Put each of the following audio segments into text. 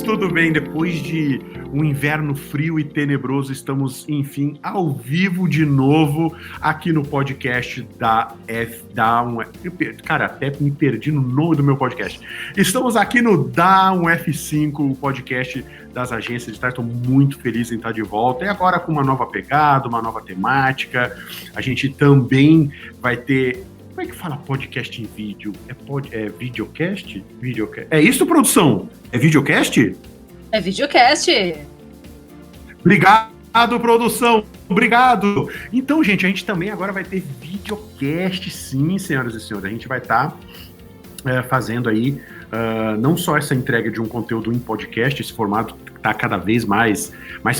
tudo bem? Depois de um inverno frio e tenebroso, estamos, enfim, ao vivo de novo aqui no podcast Cara, até me perdi no nome do meu podcast. Estamos aqui no Dá um F5, o podcast das agências de estou muito feliz em estar de volta. E agora com uma nova pegada, uma nova temática. A gente também vai ter... Como é que fala podcast em vídeo? É videocast? Videocast? É isso, produção? É videocast? É videocast. Obrigado, produção. Obrigado. Então, gente, a gente também agora vai ter videocast, sim, senhoras e senhores. A gente vai estar fazendo aí não só essa entrega de um conteúdo em podcast, esse formato está cada vez mais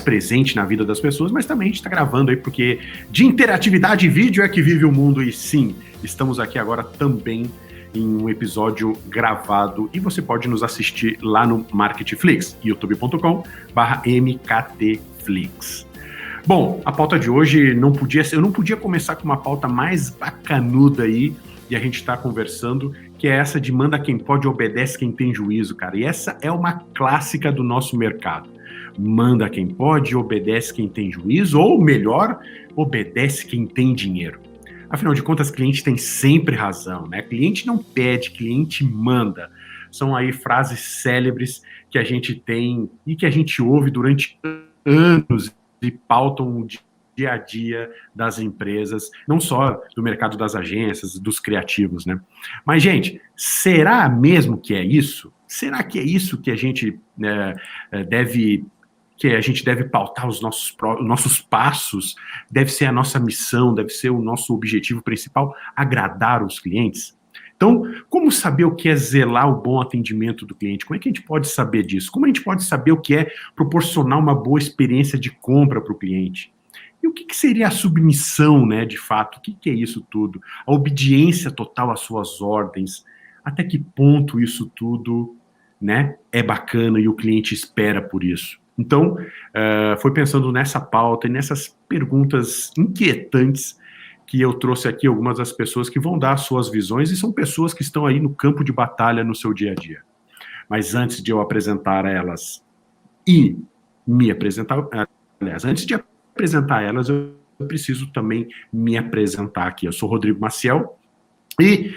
presente na vida das pessoas, mas também a gente está gravando aí porque de interatividade e vídeo é que vive o mundo. E sim, estamos aqui agora também em um episódio gravado e você pode nos assistir lá no Marketflix, youtube.com/mktflix. Bom, a pauta de hoje eu não podia começar com uma pauta mais bacanuda aí, e a gente está conversando, que é essa de manda quem pode, obedece quem tem juízo, cara. E essa é uma clássica do nosso mercado. Manda quem pode, obedece quem tem juízo, ou melhor, obedece quem tem dinheiro. Afinal de contas, cliente tem sempre razão, né? Cliente não pede, cliente manda. São aí frases célebres que a gente tem e que a gente ouve durante anos e pautam o dia a dia das empresas, não só do mercado das agências, dos criativos, né? Mas, gente, será mesmo que é isso? Será que é isso que a gente deve pautar os nossos passos? Deve ser a nossa missão, deve ser o nosso objetivo principal, agradar os clientes? Então, como saber o que é zelar o bom atendimento do cliente? Como é que a gente pode saber disso? Como a gente pode saber o que é proporcionar uma boa experiência de compra para o cliente? E o que seria a submissão, né, de fato? O que é isso tudo? A obediência total às suas ordens? Até que ponto isso tudo, né, é bacana e o cliente espera por isso? Então, foi pensando nessa pauta e nessas perguntas inquietantes que eu trouxe aqui algumas das pessoas que vão dar suas visões, e são pessoas que estão aí no campo de batalha no seu dia a dia. Mas antes de eu apresentar elas e me apresentar, aliás, antes de apresentar elas, eu preciso também me apresentar aqui. Eu sou Rodrigo Maciel e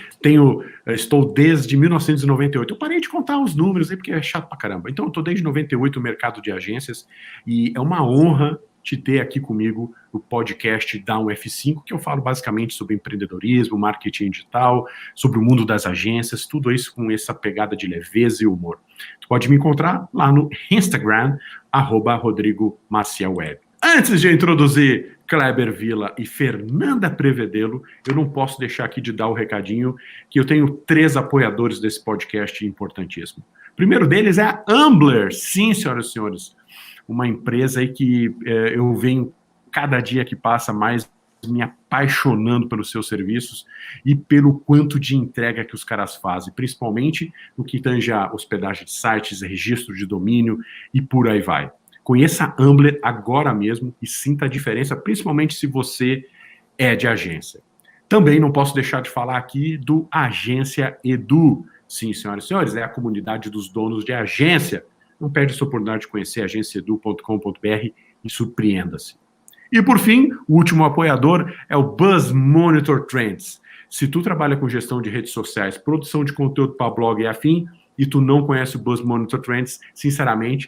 estou desde 1998. Eu parei de contar os números aí porque é chato pra caramba. Então eu estou desde 98 no mercado de agências e é uma honra te ter aqui comigo no podcast Dá um F5, que eu falo basicamente sobre empreendedorismo, marketing digital, sobre o mundo das agências, tudo isso com essa pegada de leveza e humor. Tu pode me encontrar lá no Instagram, @RodrigoMacielWeb. Antes de introduzir Kleber Villa e Fernanda Prevedelo, eu não posso deixar aqui de dar o recadinho que eu tenho 3 apoiadores desse podcast importantíssimo. O primeiro deles é a Ambler. Sim, senhoras e senhores, uma empresa aí que eu venho, cada dia que passa, mais me apaixonando pelos seus serviços e pelo quanto de entrega que os caras fazem, principalmente no que tange a hospedagem de sites, registro de domínio e por aí vai. Conheça a Ambler agora mesmo e sinta a diferença, principalmente se você é de agência. Também não posso deixar de falar aqui do Agência Edu. Sim, senhoras e senhores, é a comunidade dos donos de agência. Não perde essa oportunidade de conhecer agenciaedu.com.br e surpreenda-se. E por fim, o último apoiador é o Buzz Monitor Trends. Se tu trabalha com gestão de redes sociais, produção de conteúdo para blog e afim, e tu não conhece o Buzz Monitor Trends, sinceramente,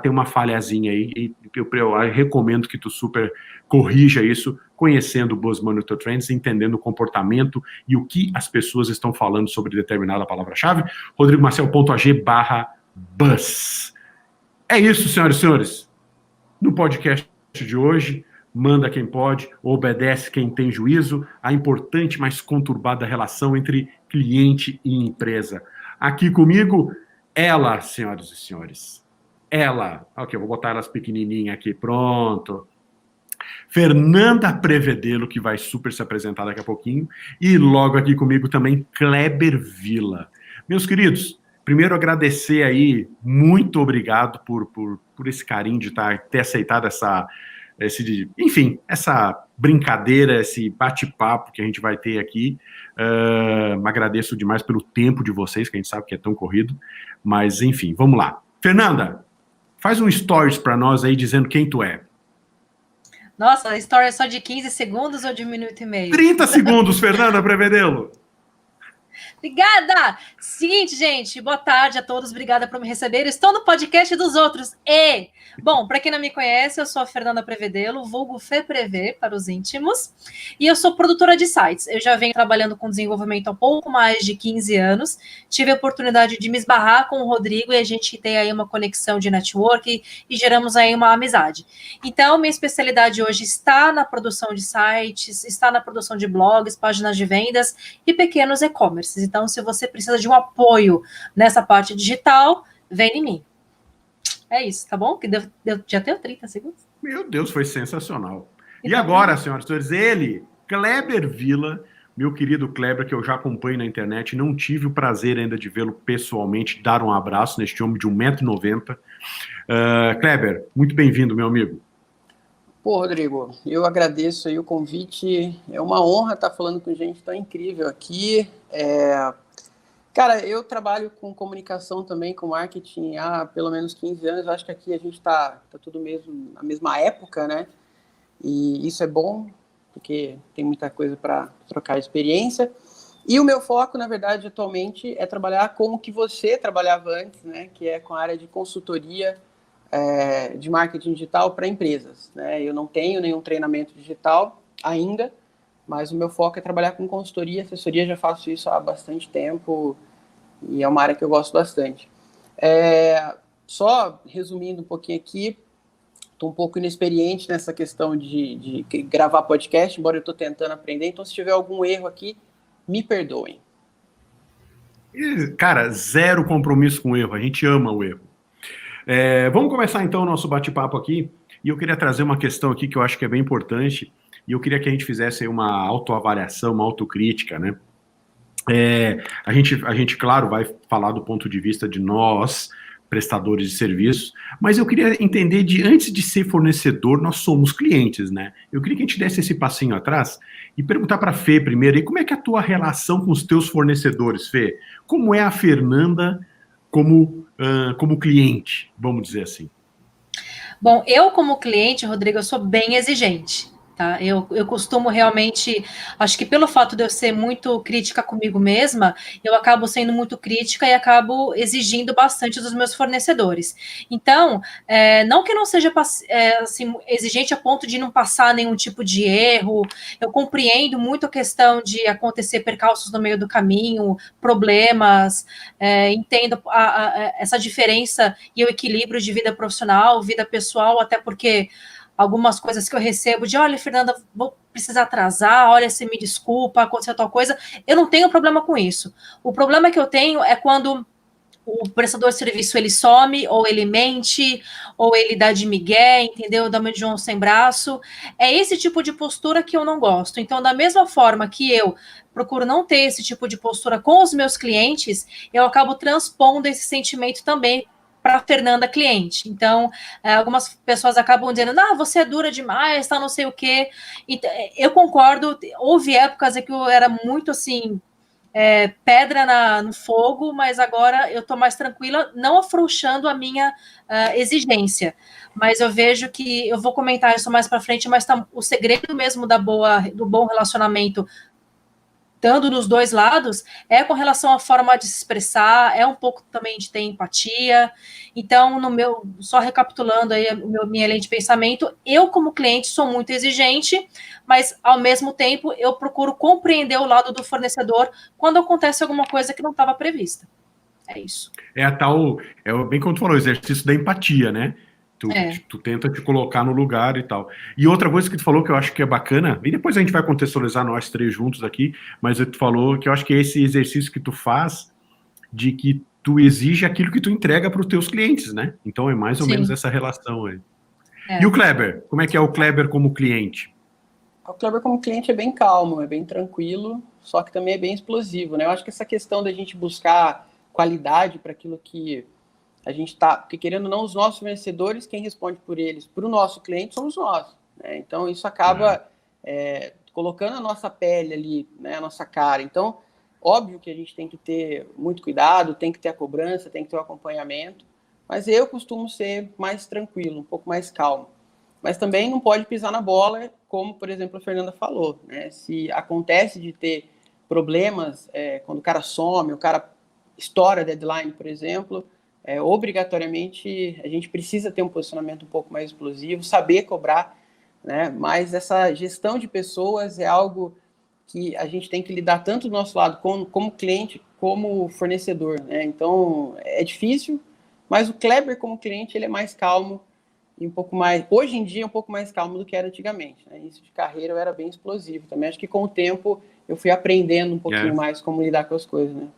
tem uma falhazinha aí, e eu recomendo que tu super corrija isso, conhecendo o Buzz Monitor Trends, entendendo o comportamento e o que as pessoas estão falando sobre determinada palavra-chave. rodrigomaciel.ag/Buzz. É isso, senhoras e senhores. No podcast de hoje, manda quem pode, obedece quem tem juízo, a importante, mas conturbada relação entre cliente e empresa. Aqui comigo, ela, senhoras e senhores. Ela, ok, eu vou botar elas pequenininhas aqui, pronto. Fernanda Prevedelo, que vai super se apresentar daqui a pouquinho, e logo aqui comigo também, Kleber Villa. Meus queridos, primeiro agradecer aí, muito obrigado por esse carinho de ter aceitado essa brincadeira, esse bate-papo que a gente vai ter aqui. Agradeço demais pelo tempo de vocês, que a gente sabe que é tão corrido, mas enfim, vamos lá. Fernanda, faz um stories para nós aí dizendo quem tu é. Nossa, a história é só de 15 segundos ou de 1 minuto e meio? 30 segundos, Fernanda Prevedelo. Obrigada! Seguinte, gente, boa tarde a todos, obrigada por me receber. Estou no podcast dos outros. Bom, para quem não me conhece, eu sou a Fernanda Prevedelo, vulgo FePreve para os íntimos, e eu sou produtora de sites. Eu já venho trabalhando com desenvolvimento há pouco mais de 15 anos. Tive a oportunidade de me esbarrar com o Rodrigo e a gente tem aí uma conexão de network e geramos aí uma amizade. Então, minha especialidade hoje está na produção de sites, está na produção de blogs, páginas de vendas e pequenos e-commerces. Então, se você precisa de um apoio nessa parte digital, vem em mim. É isso, tá bom? Que já deu 30 segundos? Meu Deus, foi sensacional. E agora, senhoras e senhores, ele, Kleber Vila, meu querido Kleber, que eu já acompanho na internet, não tive o prazer ainda de vê-lo pessoalmente, dar um abraço neste homem de 1,90 m. Kleber, muito bem-vindo, meu amigo. Pô, Rodrigo, eu agradeço aí o convite. É uma honra estar falando com gente tão incrível aqui. Cara, eu trabalho com comunicação também, com marketing há pelo menos 15 anos. Eu acho que aqui a gente tá tudo mesmo na mesma época, né? E isso é bom, porque tem muita coisa para trocar experiência. E o meu foco, na verdade, atualmente, é trabalhar com o que você trabalhava antes, né? Que é com a área de consultoria de marketing digital para empresas, né? Eu não tenho nenhum treinamento digital ainda, mas o meu foco é trabalhar com consultoria, assessoria, já faço isso há bastante tempo e é uma área que eu gosto bastante. Só resumindo um pouquinho aqui, estou um pouco inexperiente nessa questão de gravar podcast, embora eu estou tentando aprender, então se tiver algum erro aqui, me perdoem. Cara, zero compromisso com o erro, a gente ama o erro. Vamos começar então o nosso bate-papo aqui, e eu queria trazer uma questão aqui que eu acho que é bem importante, e eu queria que a gente fizesse aí uma autoavaliação, uma autocrítica, né? A gente, claro, vai falar do ponto de vista de nós, prestadores de serviços, mas eu queria entender antes de ser fornecedor, nós somos clientes, né? Eu queria que a gente desse esse passinho atrás e perguntar para a Fê primeiro, e como é que é a tua relação com os teus fornecedores, Fê? Como é a Fernanda como cliente, vamos dizer assim? Bom, eu como cliente, Rodrigo, eu sou bem exigente. Tá? Eu costumo realmente, acho que pelo fato de eu ser muito crítica comigo mesma, eu acabo sendo muito crítica e acabo exigindo bastante dos meus fornecedores. Então, não que eu não seja assim, exigente a ponto de não passar nenhum tipo de erro, eu compreendo muito a questão de acontecer percalços no meio do caminho, problemas, entendo essa diferença e o equilíbrio de vida profissional, vida pessoal, até porque algumas coisas que eu recebo de, olha, Fernanda, vou precisar atrasar, olha, você me desculpa, aconteceu tal coisa, eu não tenho problema com isso. O problema que eu tenho é quando o prestador de serviço, ele some, ou ele mente, ou ele dá de migué, entendeu? Dá de João sem braço. É esse tipo de postura que eu não gosto. Então, da mesma forma que eu procuro não ter esse tipo de postura com os meus clientes, eu acabo transpondo esse sentimento também para a Fernanda cliente. Então, algumas pessoas acabam dizendo, você é dura demais, tá, não sei o quê. Então, eu concordo, houve épocas em que eu era muito assim, pedra no fogo, mas agora eu estou mais tranquila, não afrouxando a minha exigência. Mas eu vejo que, eu vou comentar isso mais para frente, mas o segredo mesmo do bom relacionamento, estando nos dois lados, é com relação à forma de se expressar, é um pouco também de ter empatia. Então, só recapitulando aí minha linha de pensamento, eu como cliente sou muito exigente, mas ao mesmo tempo eu procuro compreender o lado do fornecedor quando acontece alguma coisa que não estava prevista. É isso. Bem como tu falou, o exercício da empatia, né? Tu tenta te colocar no lugar e tal. E outra coisa que tu falou que eu acho que é bacana, e depois a gente vai contextualizar nós três juntos aqui, mas tu falou que eu acho que é esse exercício que tu faz de que tu exige aquilo que tu entrega para os teus clientes, né? Então é mais ou menos essa relação aí. E o Kleber? Como é que é o Kleber como cliente? O Kleber como cliente é bem calmo, é bem tranquilo, só que também é bem explosivo, né? Eu acho que essa questão da gente buscar qualidade para aquilo que a gente está, porque querendo ou não, os nossos fornecedores, quem responde por eles, para o nosso cliente, somos nós, né? Então, isso acaba colocando a nossa pele ali, né, a nossa cara. Então, óbvio que a gente tem que ter muito cuidado, tem que ter a cobrança, tem que ter o acompanhamento, Mas eu costumo ser mais tranquilo, um pouco mais calmo. Mas também não pode pisar na bola, como, por exemplo, a Fernanda falou, né? Se acontece de ter problemas, quando o cara some, o cara estoura a deadline, por exemplo, obrigatoriamente a gente precisa ter um posicionamento um pouco mais explosivo, saber cobrar, né? Mas essa gestão de pessoas é algo que a gente tem que lidar tanto do nosso lado como cliente, como fornecedor, né? Então, é difícil, mas o Kleber, como cliente, ele é mais calmo e um pouco mais, hoje em dia, um pouco mais calmo do que era antigamente, né? Isso de carreira eu era bem explosivo também. Acho que com o tempo eu fui aprendendo um pouquinho mais como lidar com as coisas, né?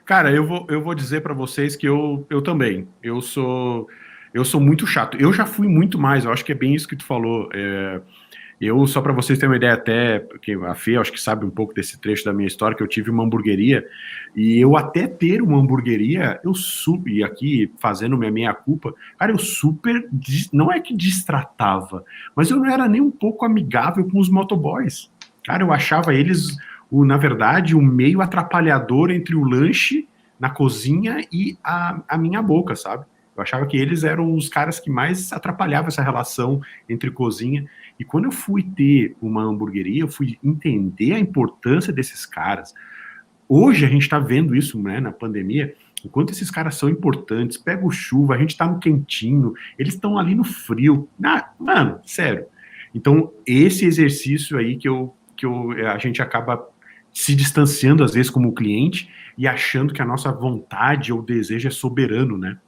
Cara, eu vou dizer para vocês que eu também. Eu sou muito chato. Eu já fui muito mais, eu acho que é bem isso que tu falou. Só para vocês terem uma ideia, até, porque a Fê acho que sabe um pouco desse trecho da minha história, que eu tive uma hamburgueria, e eu até ter uma hamburgueria, e aqui fazendo minha meia-culpa, cara, eu super, não é que destratava, mas eu não era nem um pouco amigável com os motoboys. Cara, eu achava eles, na verdade, um meio atrapalhador entre o lanche na cozinha e a minha boca, sabe? Eu achava que eles eram os caras que mais atrapalhavam essa relação entre cozinha. E quando eu fui ter uma hamburgueria, eu fui entender a importância desses caras. Hoje a gente está vendo isso, né, na pandemia, o quanto esses caras são importantes. Pega o chuva, a gente está no quentinho, eles estão ali no frio. Mano, sério. Então, esse exercício aí a gente acaba se distanciando, às vezes, como cliente, e achando que a nossa vontade ou desejo é soberano, né?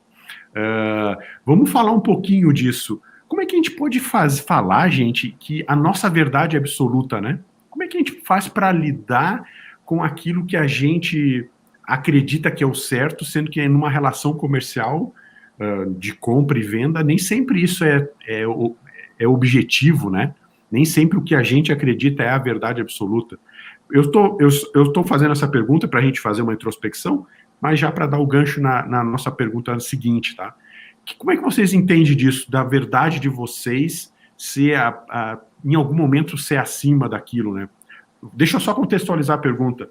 Vamos falar um pouquinho disso. Como é que a gente pode falar, gente, que a nossa verdade é absoluta, né? Como é que a gente faz para lidar com aquilo que a gente acredita que é o certo, sendo que numa relação comercial de compra e venda, nem sempre isso é objetivo, né? Nem sempre o que a gente acredita é a verdade absoluta. Eu tô fazendo essa pergunta para a gente fazer uma introspecção, mas já para dar o gancho na nossa pergunta seguinte, tá? Como é que vocês entendem disso, da verdade de vocês ser, em algum momento, ser acima daquilo, né? Deixa eu só contextualizar a pergunta.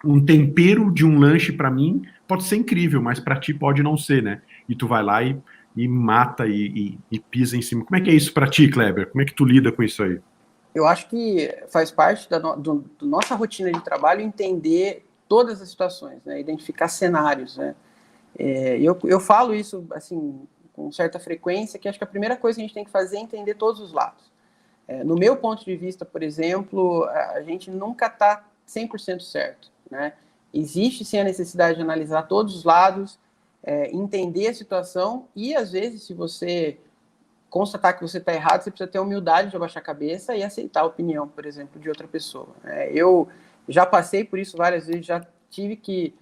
Um tempero de um lanche, para mim, pode ser incrível, mas para ti pode não ser, né? E tu vai lá e mata e pisa em cima. Como é que é isso para ti, Kleber? Como é que tu lida com isso aí? Eu acho que faz parte da nossa rotina de trabalho entender todas as situações, né? Identificar cenários, né? Eu falo isso assim com certa frequência, que acho que a primeira coisa que a gente tem que fazer é entender todos os lados. No meu ponto de vista, por exemplo, a gente nunca está 100% certo, né? Existe sim a necessidade de analisar todos os lados, entender a situação e, às vezes, se você constatar que você está errado, você precisa ter a humildade de abaixar a cabeça e aceitar a opinião, por exemplo, de outra pessoa. Eu já passei por isso várias vezes, já tive que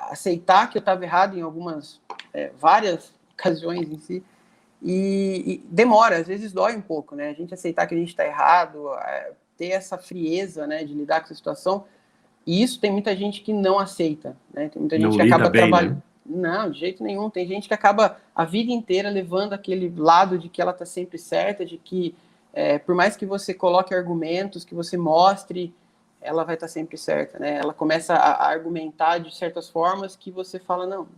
aceitar que eu estava errado em várias ocasiões em si, e demora, às vezes dói um pouco, né? A gente aceitar que a gente está errado, ter essa frieza, né, de lidar com essa situação, e isso tem muita gente que não aceita, né? Tem muita gente que acaba trabalhando. Né? Não, de jeito nenhum. Tem gente que acaba a vida inteira levando aquele lado de que ela está sempre certa, de que por mais que você coloque argumentos, que você mostre, ela vai estar sempre certa, né? Ela começa a argumentar de certas formas que você fala, não,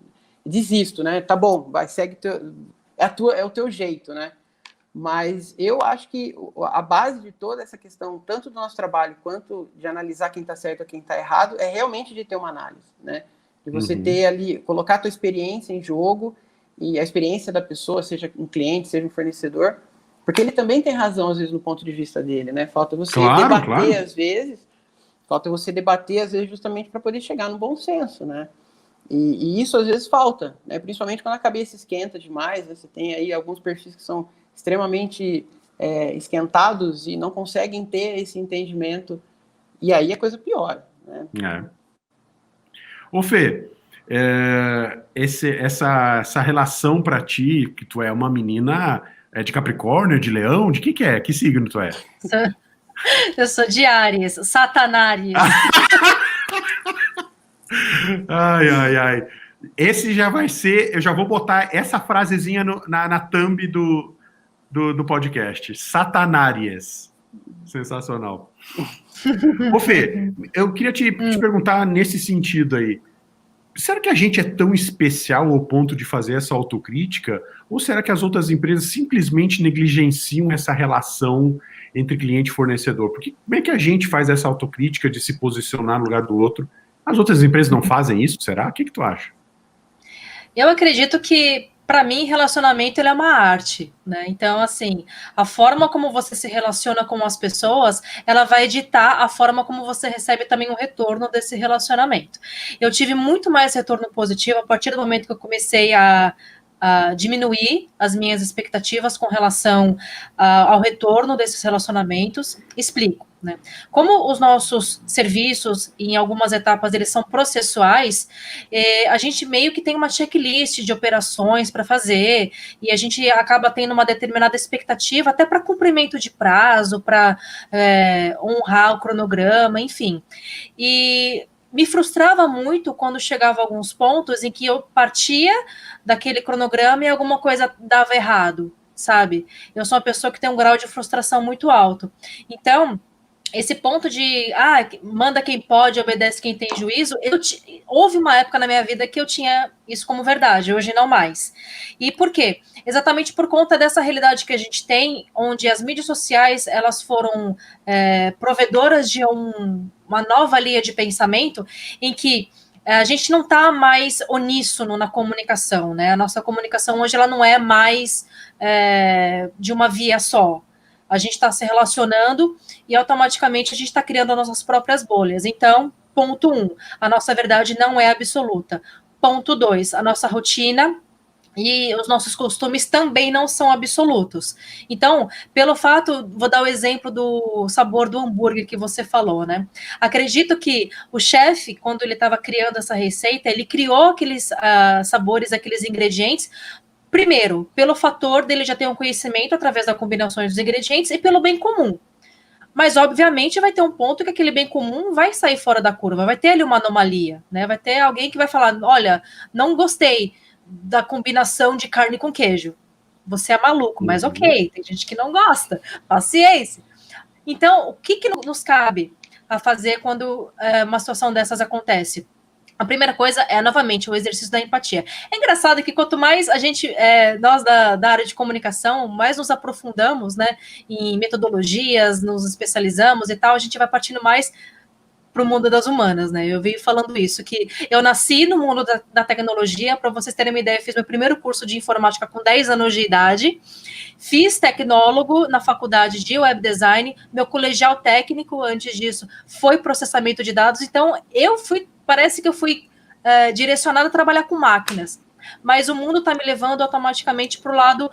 desisto, né? Tá bom, segue é o teu jeito, né? Mas eu acho que a base de toda essa questão, tanto do nosso trabalho quanto de analisar quem está certo ou quem está errado, é realmente de ter uma análise, né? De você ter ali, colocar a tua experiência em jogo e a experiência da pessoa, seja um cliente, seja um fornecedor, porque ele também tem razão, às vezes, no ponto de vista dele, né? Falta você debater, às vezes, justamente para poder chegar no bom senso, né? E isso, às vezes, falta, né? Principalmente quando a cabeça esquenta demais, né? Você tem aí alguns perfis que são extremamente esquentados e não conseguem ter esse entendimento, e aí a coisa piora, né? Ô Fê, essa relação para ti, que tu é uma menina de Capricórnio, de Leão, de que é? Que signo tu é? Eu sou de Áries, Satanáries. Ai. Esse já vai ser, eu já vou botar essa frasezinha na thumb do podcast. Satanáries. Sensacional. Ô Fê, eu queria te perguntar nesse sentido aí. será que a gente é tão especial ao ponto de fazer essa autocrítica? Ou será que as outras empresas simplesmente negligenciam essa relação entre cliente e fornecedor? Porque como é que a gente faz essa autocrítica de se posicionar no lugar do outro? As outras empresas não fazem isso, será? O que tu acha? Eu acredito que, para mim, relacionamento ele é uma arte, né? Então, assim, a forma como você se relaciona com as pessoas, ela vai ditar a forma como você recebe também o retorno desse relacionamento. Eu tive muito mais retorno positivo a partir do momento que eu comecei a diminuir as minhas expectativas com relação ao retorno desses relacionamentos. Explico. Né? Como os nossos serviços, em algumas etapas, eles são processuais, a gente meio que tem uma checklist de operações para fazer, e a gente acaba tendo uma determinada expectativa, até para cumprimento de prazo, para honrar o cronograma, enfim. E me frustrava muito quando chegava a alguns pontos em que eu partia daquele cronograma e alguma coisa dava errado, sabe? Eu sou uma pessoa que tem um grau de frustração muito alto. Então, esse ponto de manda quem pode, obedece quem tem juízo, houve uma época na minha vida que eu tinha isso como verdade, hoje não mais. E por quê? Exatamente por conta dessa realidade que a gente tem, onde as mídias sociais elas foram provedoras de uma nova linha de pensamento, em que a gente não está mais uníssono na comunicação, né? A nossa comunicação hoje ela não é mais de uma via só. A gente está se relacionando e automaticamente a gente está criando as nossas próprias bolhas. Então, ponto 1, a nossa verdade não é absoluta. Ponto 2, a nossa rotina e os nossos costumes também não são absolutos. Então, pelo fato, vou dar o exemplo do sabor do hambúrguer que você falou, né? Acredito que o chefe, quando ele estava criando essa receita, ele criou aqueles sabores, aqueles ingredientes. Primeiro, pelo fator dele já ter um conhecimento através das combinações dos ingredientes e pelo bem comum. Mas, obviamente, vai ter um ponto que aquele bem comum vai sair fora da curva, vai ter ali uma anomalia, né? Vai ter alguém que vai falar, olha, não gostei da combinação de carne com queijo. Você é maluco, mas ok, tem gente que não gosta, paciência. Então, o que nos cabe a fazer quando uma situação dessas acontece? A primeira coisa é, novamente, o exercício da empatia. É engraçado que quanto mais a gente, nós da área de comunicação, mais nos aprofundamos, né, em metodologias, nos especializamos e tal, a gente vai partindo mais para o mundo das humanas, né? Eu venho falando isso, que eu nasci no mundo da tecnologia, para vocês terem uma ideia, eu fiz meu primeiro curso de informática com 10 anos de idade, fiz tecnólogo na faculdade de web design, meu colegial técnico, antes disso, foi processamento de dados, então parece que eu fui direcionada a trabalhar com máquinas, mas o mundo está me levando automaticamente para o lado,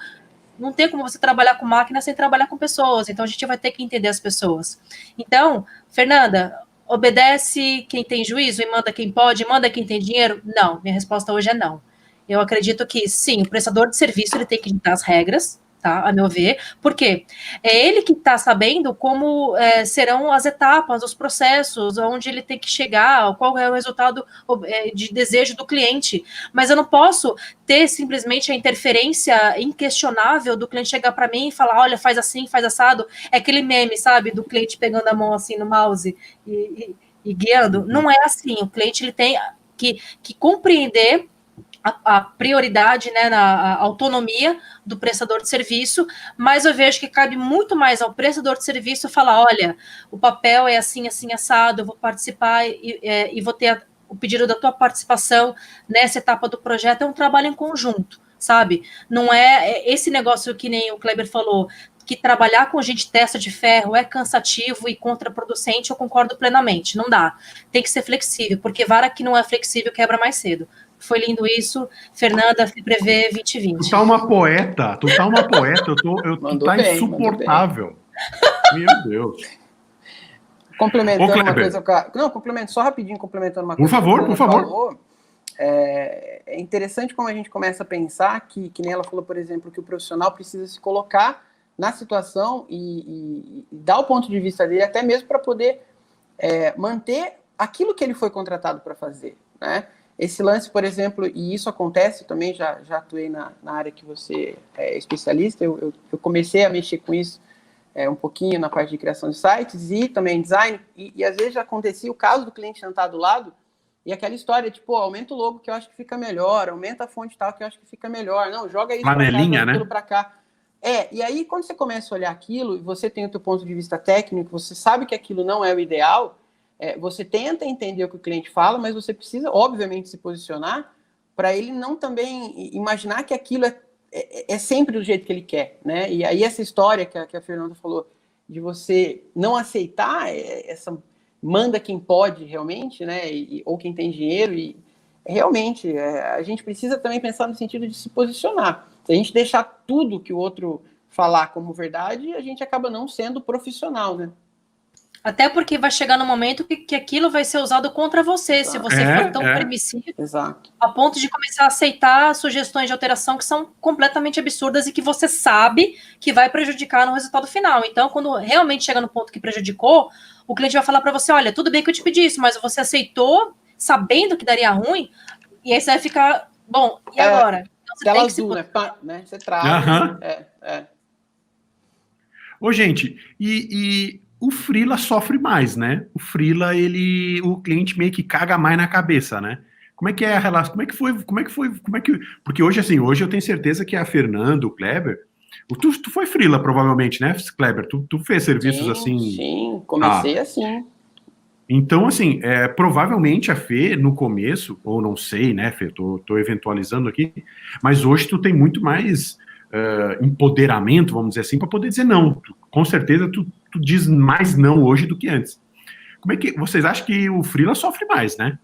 não tem como você trabalhar com máquinas sem trabalhar com pessoas, então a gente vai ter que entender as pessoas. Então, Fernanda, obedece quem tem juízo e manda quem pode, manda quem tem dinheiro? Não, minha resposta hoje é não. Eu acredito que, sim, o prestador de serviço ele tem que ditar as regras, tá, a meu ver, porque é ele que está sabendo como serão as etapas, os processos, onde ele tem que chegar, qual é o resultado de desejo do cliente, mas eu não posso ter simplesmente a interferência inquestionável do cliente chegar para mim e falar, olha, faz assim, faz assado, é aquele meme, sabe, do cliente pegando a mão assim no mouse e guiando, não é assim, o cliente ele tem que compreender a prioridade, né, na autonomia do prestador de serviço, mas eu vejo que cabe muito mais ao prestador de serviço falar, olha, o papel é assim, assim, assado, eu vou participar e vou ter o pedido da tua participação nessa etapa do projeto, é um trabalho em conjunto, sabe? Não é esse negócio que nem o Kleber falou, que trabalhar com gente testa de ferro é cansativo e contraproducente, eu concordo plenamente, não dá. Tem que ser flexível, porque vara que não é flexível quebra mais cedo. Foi lindo isso. Fernanda, FIPREVê 2020. Tu tá uma poeta, tu tá bem, insuportável. Meu Deus. Complementando uma coisa. Não, só rapidinho, complementando uma coisa. Por favor. Falou, é interessante como a gente começa a pensar que nem ela falou, por exemplo, que o profissional precisa se colocar na situação e dar o ponto de vista dele, até mesmo para poder manter aquilo que ele foi contratado para fazer, né? Esse lance, por exemplo, e isso acontece também, já atuei na área que você é especialista, eu comecei a mexer com isso um pouquinho na parte de criação de sites e também design, e às vezes já acontecia o caso do cliente sentar do lado E aquela história, tipo, aumenta o logo que eu acho que fica melhor, aumenta a fonte tal que eu acho que fica melhor. Não, joga isso para cá, joga aquilo para cá. E aí quando você começa a olhar aquilo, e você tem o teu ponto de vista técnico, você sabe que aquilo não é o ideal, você tenta entender o que o cliente fala, mas você precisa, obviamente, se posicionar para ele não também imaginar que aquilo é sempre do jeito que ele quer, né? E aí essa história que a Fernanda falou, de você não aceitar essa manda quem pode realmente, né? Ou quem tem dinheiro, e realmente a gente precisa também pensar no sentido de se posicionar. Se a gente deixar tudo que o outro falar como verdade, a gente acaba não sendo profissional, né? Até porque vai chegar no momento que aquilo vai ser usado contra você, se você for tão permissivo, a ponto de começar a aceitar sugestões de alteração que são completamente absurdas e que você sabe que vai prejudicar no resultado final. Então, quando realmente chega no ponto que prejudicou, o cliente vai falar para você, olha, tudo bem que eu te pedi isso, mas você aceitou sabendo que daria ruim, e aí você vai ficar, bom, e agora? Então, você tela azul, né? Você trava. Ô, gente, e o freela sofre mais, né? O freela, o cliente meio que caga mais na cabeça, né? Como é que é a relação? Porque hoje, assim, hoje eu tenho certeza que a Fernanda, o Kleber, tu foi freela provavelmente, né, Kleber? Tu fez serviços assim? Sim, comecei assim. Então, assim, provavelmente a Fê, no começo, ou não sei, né, Fê, tô eventualizando aqui, mas hoje tu tem muito mais empoderamento, vamos dizer assim, para poder dizer não. Com certeza tu diz mais não hoje do que antes. Como é que vocês acham que o freela sofre mais, né?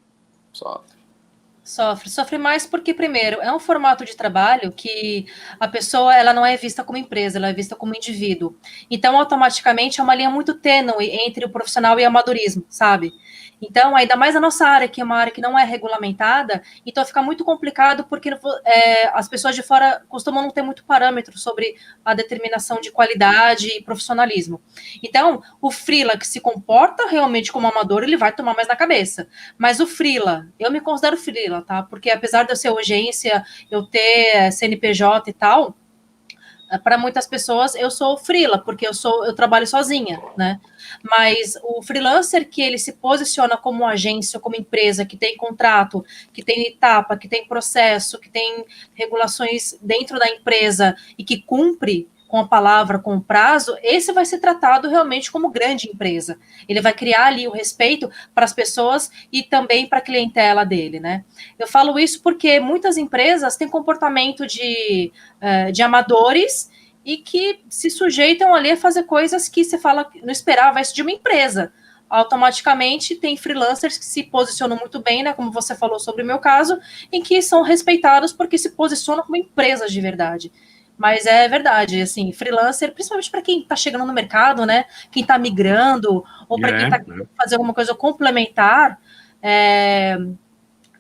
Sofre mais porque, primeiro, é um formato de trabalho que a pessoa ela não é vista como empresa, ela é vista como indivíduo. Então, automaticamente, é uma linha muito tênue entre o profissional e o amadorismo, sabe? Então, ainda mais a nossa área, que é uma área que não é regulamentada, então fica muito complicado porque as pessoas de fora costumam não ter muito parâmetro sobre a determinação de qualidade e profissionalismo. Então, o freela que se comporta realmente como amador, ele vai tomar mais na cabeça. Mas o freela, eu me considero freela, tá? Porque apesar de eu ser urgência, eu ter CNPJ e tal, para muitas pessoas eu sou freela, porque eu trabalho sozinha, né? Mas o freelancer que ele se posiciona como agência, como empresa, que tem contrato, que tem etapa, que tem processo, que tem regulações dentro da empresa e que cumpre com a palavra, com o prazo, esse vai ser tratado realmente como grande empresa. Ele vai criar ali o respeito para as pessoas e também para a clientela dele, né? Eu falo isso porque muitas empresas têm comportamento de amadores e que se sujeitam ali a fazer coisas que você fala, não esperava isso de uma empresa. Automaticamente tem freelancers que se posicionam muito bem, né, como você falou sobre o meu caso, em que são respeitados porque se posicionam como empresas de verdade. Mas é verdade, assim, freelancer, principalmente para quem está chegando no mercado, né? Quem está migrando, ou para quem está querendo fazer alguma coisa complementar,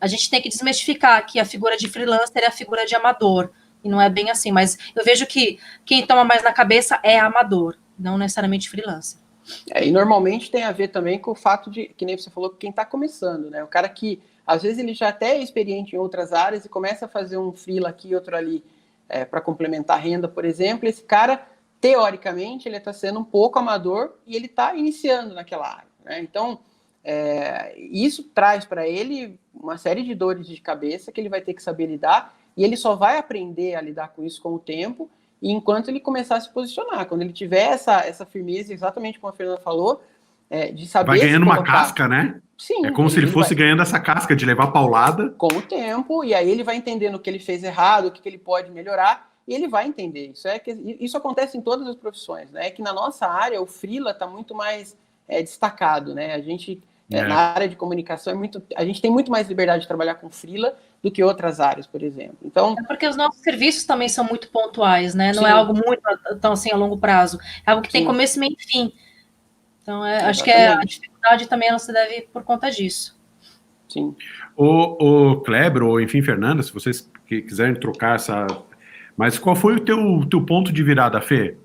a gente tem que desmistificar que a figura de freelancer é a figura de amador. E não é bem assim, mas eu vejo que quem toma mais na cabeça é amador, não necessariamente freelancer. E normalmente tem a ver também com o fato de, que nem você falou, quem está começando, né? O cara que, às vezes, ele já até é experiente em outras áreas e começa a fazer um freela aqui, outro ali, para complementar a renda, por exemplo, esse cara, teoricamente, ele está sendo um pouco amador e ele está iniciando naquela área, né? Então, isso traz para ele uma série de dores de cabeça que ele vai ter que saber lidar, e ele só vai aprender a lidar com isso com o tempo, e enquanto ele começar a se posicionar. Quando ele tiver essa firmeza, exatamente como a Fernanda falou, de saber vai ganhando uma casca, né? Sim, é como se ele fosse ganhando essa casca de levar paulada. Com o tempo, e aí ele vai entendendo o que ele fez errado, o que ele pode melhorar, e ele vai entender. Isso acontece em todas as profissões, né? Que na nossa área o freela está muito mais destacado, né? A gente, na área de comunicação, a gente tem muito mais liberdade de trabalhar com freela do que outras áreas, por exemplo. Então, porque os nossos serviços também são muito pontuais, né? Não é algo muito tão assim a longo prazo. É algo que tem começo, meio e fim. Então, acho que a dificuldade também não se deve por conta disso. Sim. O Kleber, ou enfim, Fernanda, se vocês quiserem trocar essa... Mas qual foi o teu ponto de virada, Fê?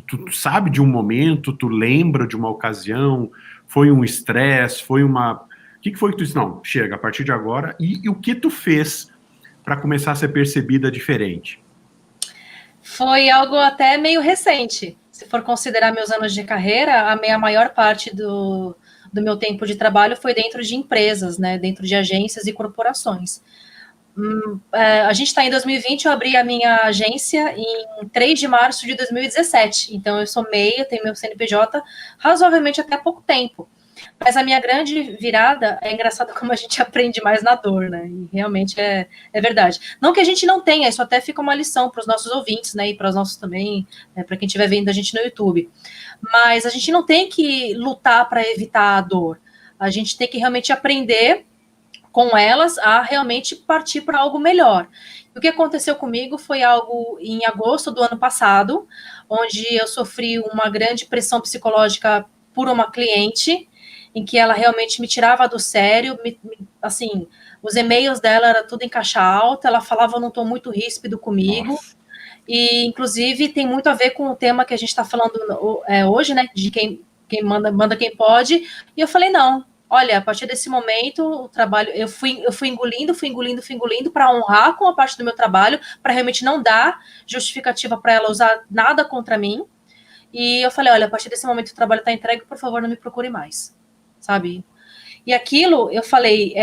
Tu sabe de um momento, tu lembra de uma ocasião, foi um estresse, foi uma... O que foi que tu disse? Não, chega, a partir de agora. E o que tu fez para começar a ser percebida diferente? Foi algo até meio recente. Se for considerar meus anos de carreira, a maior parte do meu tempo de trabalho foi dentro de empresas, né, dentro de agências e corporações. A gente está em 2020, eu abri a minha agência em 3 de março de 2017, então eu sou MEI, eu tenho meu CNPJ razoavelmente até há pouco tempo. Mas a minha grande virada, é engraçado como a gente aprende mais na dor, né? E realmente é verdade. Não que a gente não tenha, isso até fica uma lição para os nossos ouvintes, né? E para os nossos também, para quem estiver vendo a gente no YouTube. Mas a gente não tem que lutar para evitar a dor. A gente tem que realmente aprender com elas a realmente partir para algo melhor. O que aconteceu comigo foi algo em agosto do ano passado, onde eu sofri uma grande pressão psicológica por uma cliente, em que ela realmente me tirava do sério, assim, os e-mails dela era tudo em caixa alta, ela falava num tom muito ríspido comigo. Nossa. E, inclusive, tem muito a ver com o tema que a gente está falando hoje, né, de quem manda quem pode, e eu falei, não, olha, a partir desse momento, o trabalho, eu fui engolindo para honrar com a parte do meu trabalho, para realmente não dar justificativa para ela usar nada contra mim, e eu falei, olha, a partir desse momento o trabalho está entregue, por favor, não me procure mais, sabe? E aquilo, eu falei,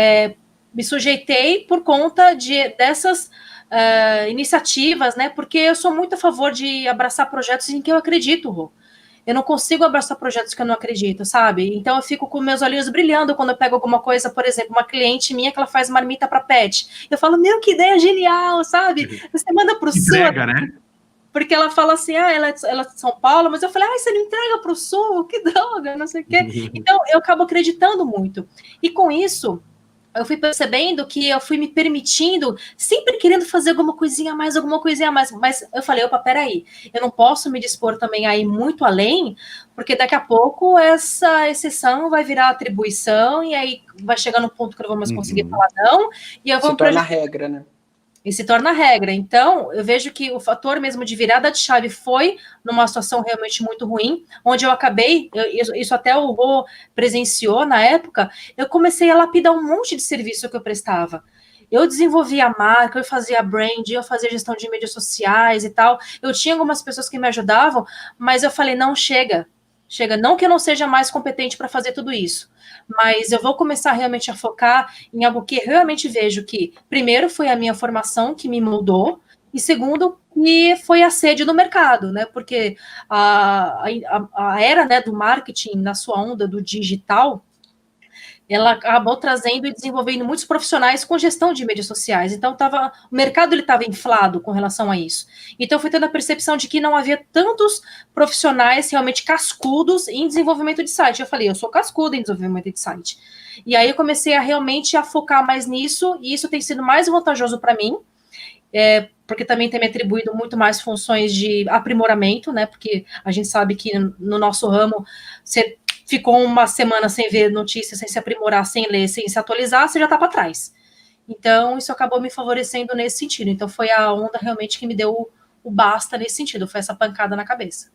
me sujeitei por conta dessas iniciativas, né? Porque eu sou muito a favor de abraçar projetos em que eu acredito, Rô. Eu não consigo abraçar projetos que eu não acredito, sabe? Então eu fico com meus olhinhos brilhando quando eu pego alguma coisa, por exemplo, uma cliente minha que ela faz marmita para pet. Eu falo, meu, que ideia genial, sabe? Você manda pro Sul. Entrega, né? Porque ela fala assim, ela é de São Paulo, mas eu falei, você não entrega pro Sul? Que droga, não sei o quê. Então eu acabo acreditando muito. E com isso, eu fui percebendo que eu fui me permitindo, sempre querendo fazer alguma coisinha a mais, mas eu falei, opa, peraí, eu não posso me dispor também a ir muito além, porque daqui a pouco essa exceção vai virar atribuição, e aí vai chegar no ponto que eu não vou mais conseguir falar não, e eu vou... Se torna regra, né? E se torna regra. Então, eu vejo que o fator mesmo de virada de chave foi numa situação realmente muito ruim, onde eu acabei, isso até o Rô presenciou na época, eu comecei a lapidar um monte de serviço que eu prestava. Eu desenvolvia a marca, eu fazia brand, eu fazia gestão de mídias sociais e tal. Eu tinha algumas pessoas que me ajudavam, mas eu falei, não, chega. Não que eu não seja mais competente para fazer tudo isso, mas eu vou começar realmente a focar em algo que realmente vejo que, primeiro, foi a minha formação que me moldou, e segundo, que foi a sede do mercado, né? Porque a era, né, do marketing na sua onda do digital, ela acabou trazendo e desenvolvendo muitos profissionais com gestão de mídias sociais. Então, o mercado estava inflado com relação a isso. Então, fui tendo a percepção de que não havia tantos profissionais realmente cascudos em desenvolvimento de site. Eu falei, eu sou cascudo em desenvolvimento de site. E aí, eu comecei a realmente a focar mais nisso, e isso tem sido mais vantajoso para mim, porque também tem me atribuído muito mais funções de aprimoramento, né? Porque a gente sabe que no nosso ramo, você ficou uma semana sem ver notícias, sem se aprimorar, sem ler, sem se atualizar, você já está para trás. Então, isso acabou me favorecendo nesse sentido. Então, foi a onda realmente que me deu o basta nesse sentido, foi essa pancada na cabeça.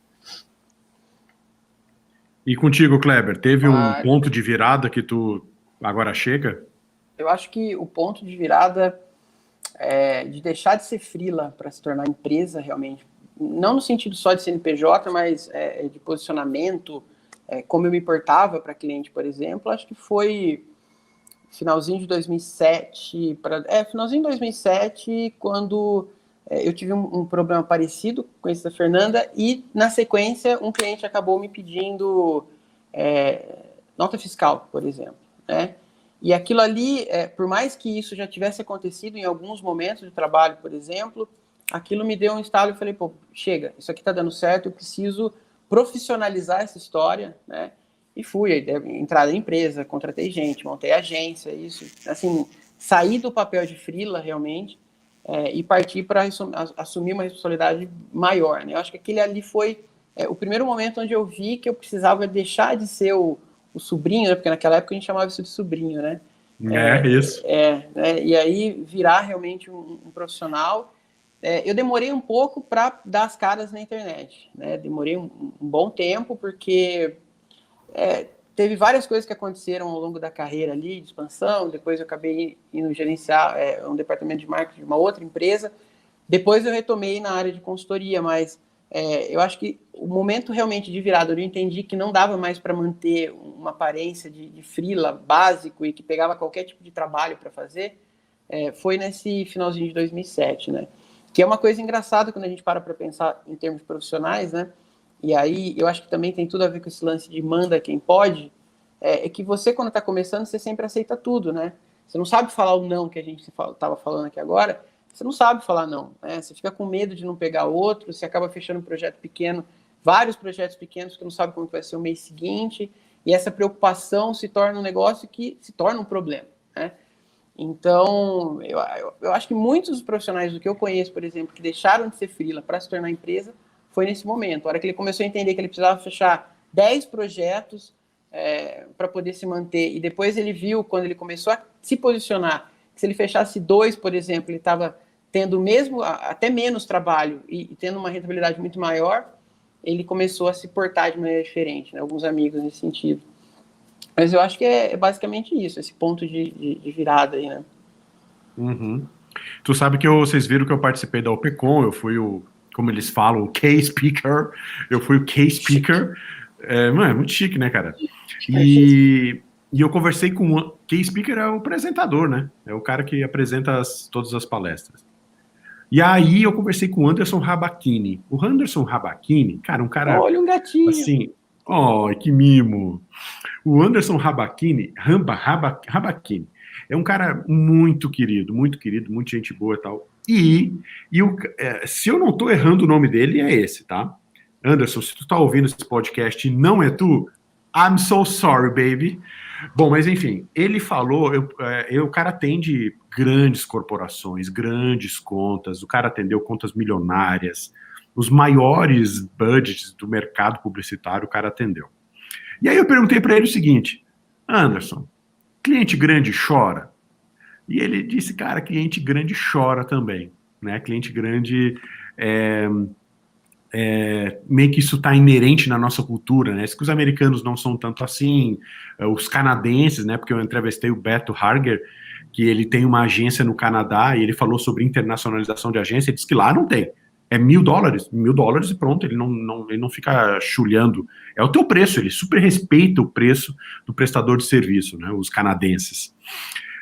E contigo, Kleber, teve um ponto de virada que tu agora chega? Eu acho que o ponto de virada é de deixar de ser freela para se tornar empresa realmente. Não no sentido só de CNPJ, mas de posicionamento, como eu me portava para cliente, por exemplo. Acho que foi finalzinho de 2007, finalzinho de 2007, quando eu tive um problema parecido com esse da Fernanda, e na sequência um cliente acabou me pedindo nota fiscal, por exemplo, né? E aquilo ali, por mais que isso já tivesse acontecido em alguns momentos de trabalho, por exemplo, aquilo me deu um estalo e falei, pô, chega, isso aqui tá dando certo, eu preciso profissionalizar essa história, né? E fui, entrar na empresa, contratei gente, montei agência, isso, assim, saí do papel de freela realmente e parti para assumir uma responsabilidade maior, né? Eu acho que aquele ali foi o primeiro momento onde eu vi que eu precisava deixar de ser o sobrinho, né? Porque naquela época a gente chamava isso de sobrinho, né? Isso. Né? E aí virar realmente um profissional. Eu demorei um pouco para dar as caras na internet, né? Demorei um bom tempo, porque teve várias coisas que aconteceram ao longo da carreira ali, de expansão. Depois eu acabei indo gerenciar um departamento de marketing de uma outra empresa. Depois eu retomei na área de consultoria, mas eu acho que o momento realmente de virada, eu entendi que não dava mais para manter uma aparência de freela básico e que pegava qualquer tipo de trabalho para fazer, foi nesse finalzinho de 2007, né? Que é uma coisa engraçada quando a gente para pensar em termos profissionais, né? E aí eu acho que também tem tudo a ver com esse lance de manda quem pode, é que você, quando está começando, você sempre aceita tudo, né? Você não sabe falar o não que a gente estava falando aqui agora, você não sabe falar não, né? Você fica com medo de não pegar outro, você acaba fechando um projeto pequeno, vários projetos pequenos que não sabe como vai ser o mês seguinte, e essa preocupação se torna um negócio que se torna um problema, né? Então, eu acho que muitos dos profissionais do que eu conheço, por exemplo, que deixaram de ser freela para se tornar empresa, foi nesse momento. A hora que ele começou a entender que ele precisava fechar 10 projetos para poder se manter, e depois ele viu, quando ele começou a se posicionar, que se ele fechasse 2, por exemplo, ele estava tendo mesmo até menos trabalho e tendo uma rentabilidade muito maior, ele começou a se portar de maneira diferente, né? Alguns amigos nesse sentido. Mas eu acho que é basicamente isso, esse ponto de virada aí, né? Uhum. Tu sabe que vocês viram que eu participei da OPCON, eu fui como eles falam, o K-Speaker, eu fui o K-Speaker, mano, é muito chique, né, cara? E eu conversei com o K-Speaker, é o apresentador, né? É o cara que apresenta todas as palestras. E aí eu conversei com o Anderson Rabachini. O Anderson Rabachini, cara, um cara... Olha um gatinho! Assim, que mimo! O Anderson Rabachini, Rabachini, é um cara muito querido, muito gente boa e tal. Se eu não tô errando o nome dele, é esse, tá? Anderson, se tu tá ouvindo esse podcast e não é tu, I'm so sorry, baby. Bom, mas enfim, ele falou, o cara atende grandes corporações, grandes contas, o cara atendeu contas milionárias, os maiores budgets do mercado publicitário o cara atendeu. E aí eu perguntei para ele o seguinte, Anderson, cliente grande chora? E ele disse, cara, cliente grande chora também, né? Cliente grande, meio que isso está inerente na nossa cultura, né? Que os americanos não são tanto assim, os canadenses, né? Porque eu entrevistei o Beto Harger, que ele tem uma agência no Canadá e ele falou sobre internacionalização de agência, ele disse que lá não tem. É $1.000 e pronto, ele não fica chulhando. É o teu preço, ele super respeita o preço do prestador de serviço, né, os canadenses.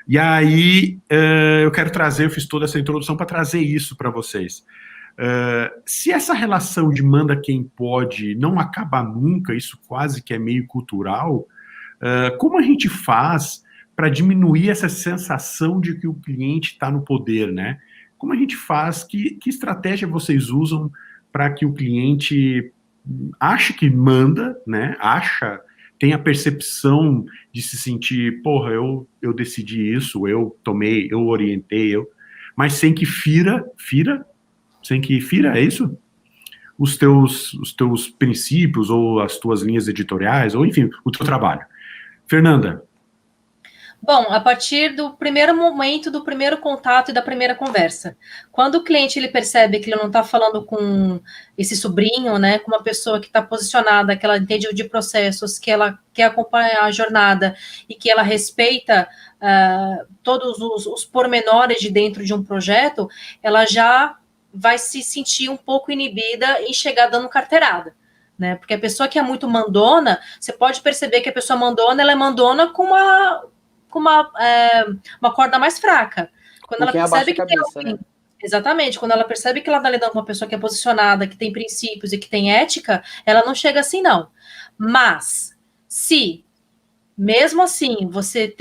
E aí, eu fiz toda essa introdução para trazer isso para vocês. Se essa relação de manda quem pode não acabar nunca, isso quase que é meio cultural, como a gente faz para diminuir essa sensação de que o cliente está no poder, né? Como a gente faz? Que estratégia vocês usam para que o cliente ache que manda, né? Tem a percepção de se sentir, porra, eu decidi isso, eu tomei, eu orientei, mas sem que fira, é isso? Os teus princípios, ou as tuas linhas editoriais, ou enfim, o teu trabalho. Fernanda. Bom, a partir do primeiro momento, do primeiro contato e da primeira conversa. Quando o cliente ele percebe que ele não está falando com esse sobrinho, né, com uma pessoa que está posicionada, que ela entende de processos, que ela quer acompanhar a jornada e que ela respeita todos os pormenores de dentro de um projeto, ela já vai se sentir um pouco inibida em chegar dando carteirada. Né? Porque a pessoa que é muito mandona, você pode perceber que a pessoa mandona, ela é mandona com uma corda mais fraca. Quando ela percebe que cabeça, tem alguém, né? Exatamente, quando ela percebe que ela está lidando com uma pessoa que é posicionada, que tem princípios e que tem ética, ela não chega assim, não. Mas, se mesmo assim você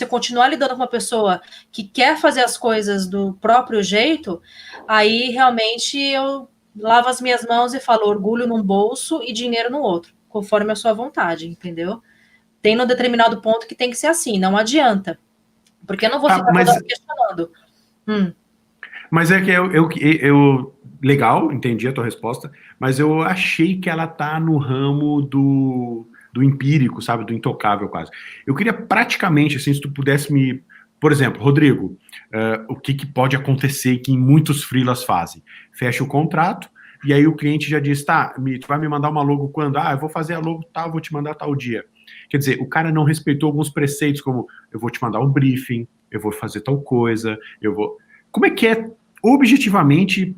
continuar lidando com uma pessoa que quer fazer as coisas do próprio jeito, aí realmente eu lavo as minhas mãos e falo orgulho num bolso e dinheiro no outro, conforme a sua vontade, entendeu? Tem no determinado ponto que tem que ser assim, não adianta. Porque eu não vou ficar questionando. Mas é que legal, entendi a tua resposta, mas eu achei que ela tá no ramo do empírico, sabe, do intocável quase. Eu queria praticamente, assim, se tu pudesse por exemplo, Rodrigo, o que pode acontecer que muitos freelas fazem? Fecha o contrato, e aí o cliente já diz, tá, tu vai me mandar uma logo quando? Eu vou fazer a logo tal, vou te mandar tal dia. Quer dizer, o cara não respeitou alguns preceitos, como eu vou te mandar um briefing, eu vou fazer tal coisa, Como é que é, objetivamente,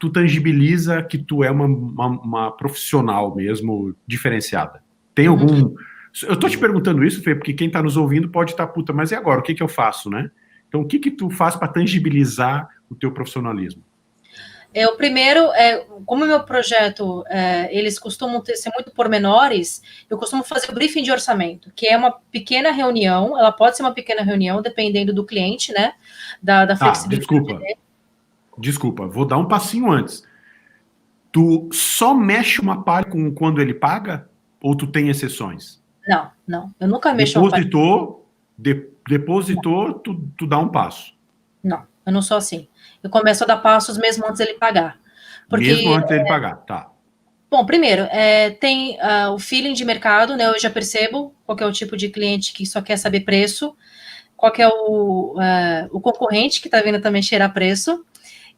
tu tangibiliza que tu é uma profissional mesmo diferenciada? Tem algum... Eu tô te perguntando isso, Fê, porque quem tá nos ouvindo pode estar, puta, mas e agora? O que que eu faço, né? Então, o que que tu faz para tangibilizar o teu profissionalismo? O primeiro, como o meu projeto, eles costumam ser muito pormenores, eu costumo fazer o briefing de orçamento, que é uma pequena reunião, ela pode ser uma pequena reunião, dependendo do cliente, né, da flexibilidade. Desculpa, vou dar um passinho antes. Tu só mexe uma palha com quando ele paga? Ou tu tem exceções? Não, eu nunca mexo uma palha. Depositou, tu dá um passo. Não, eu não sou assim. Eu começo a dar passos mesmo antes dele pagar. Mesmo antes dele pagar, tá. Bom, primeiro, tem o feeling de mercado, né? Eu já percebo qual que é o tipo de cliente que só quer saber preço, qual que é o concorrente que está vindo também cheirar preço,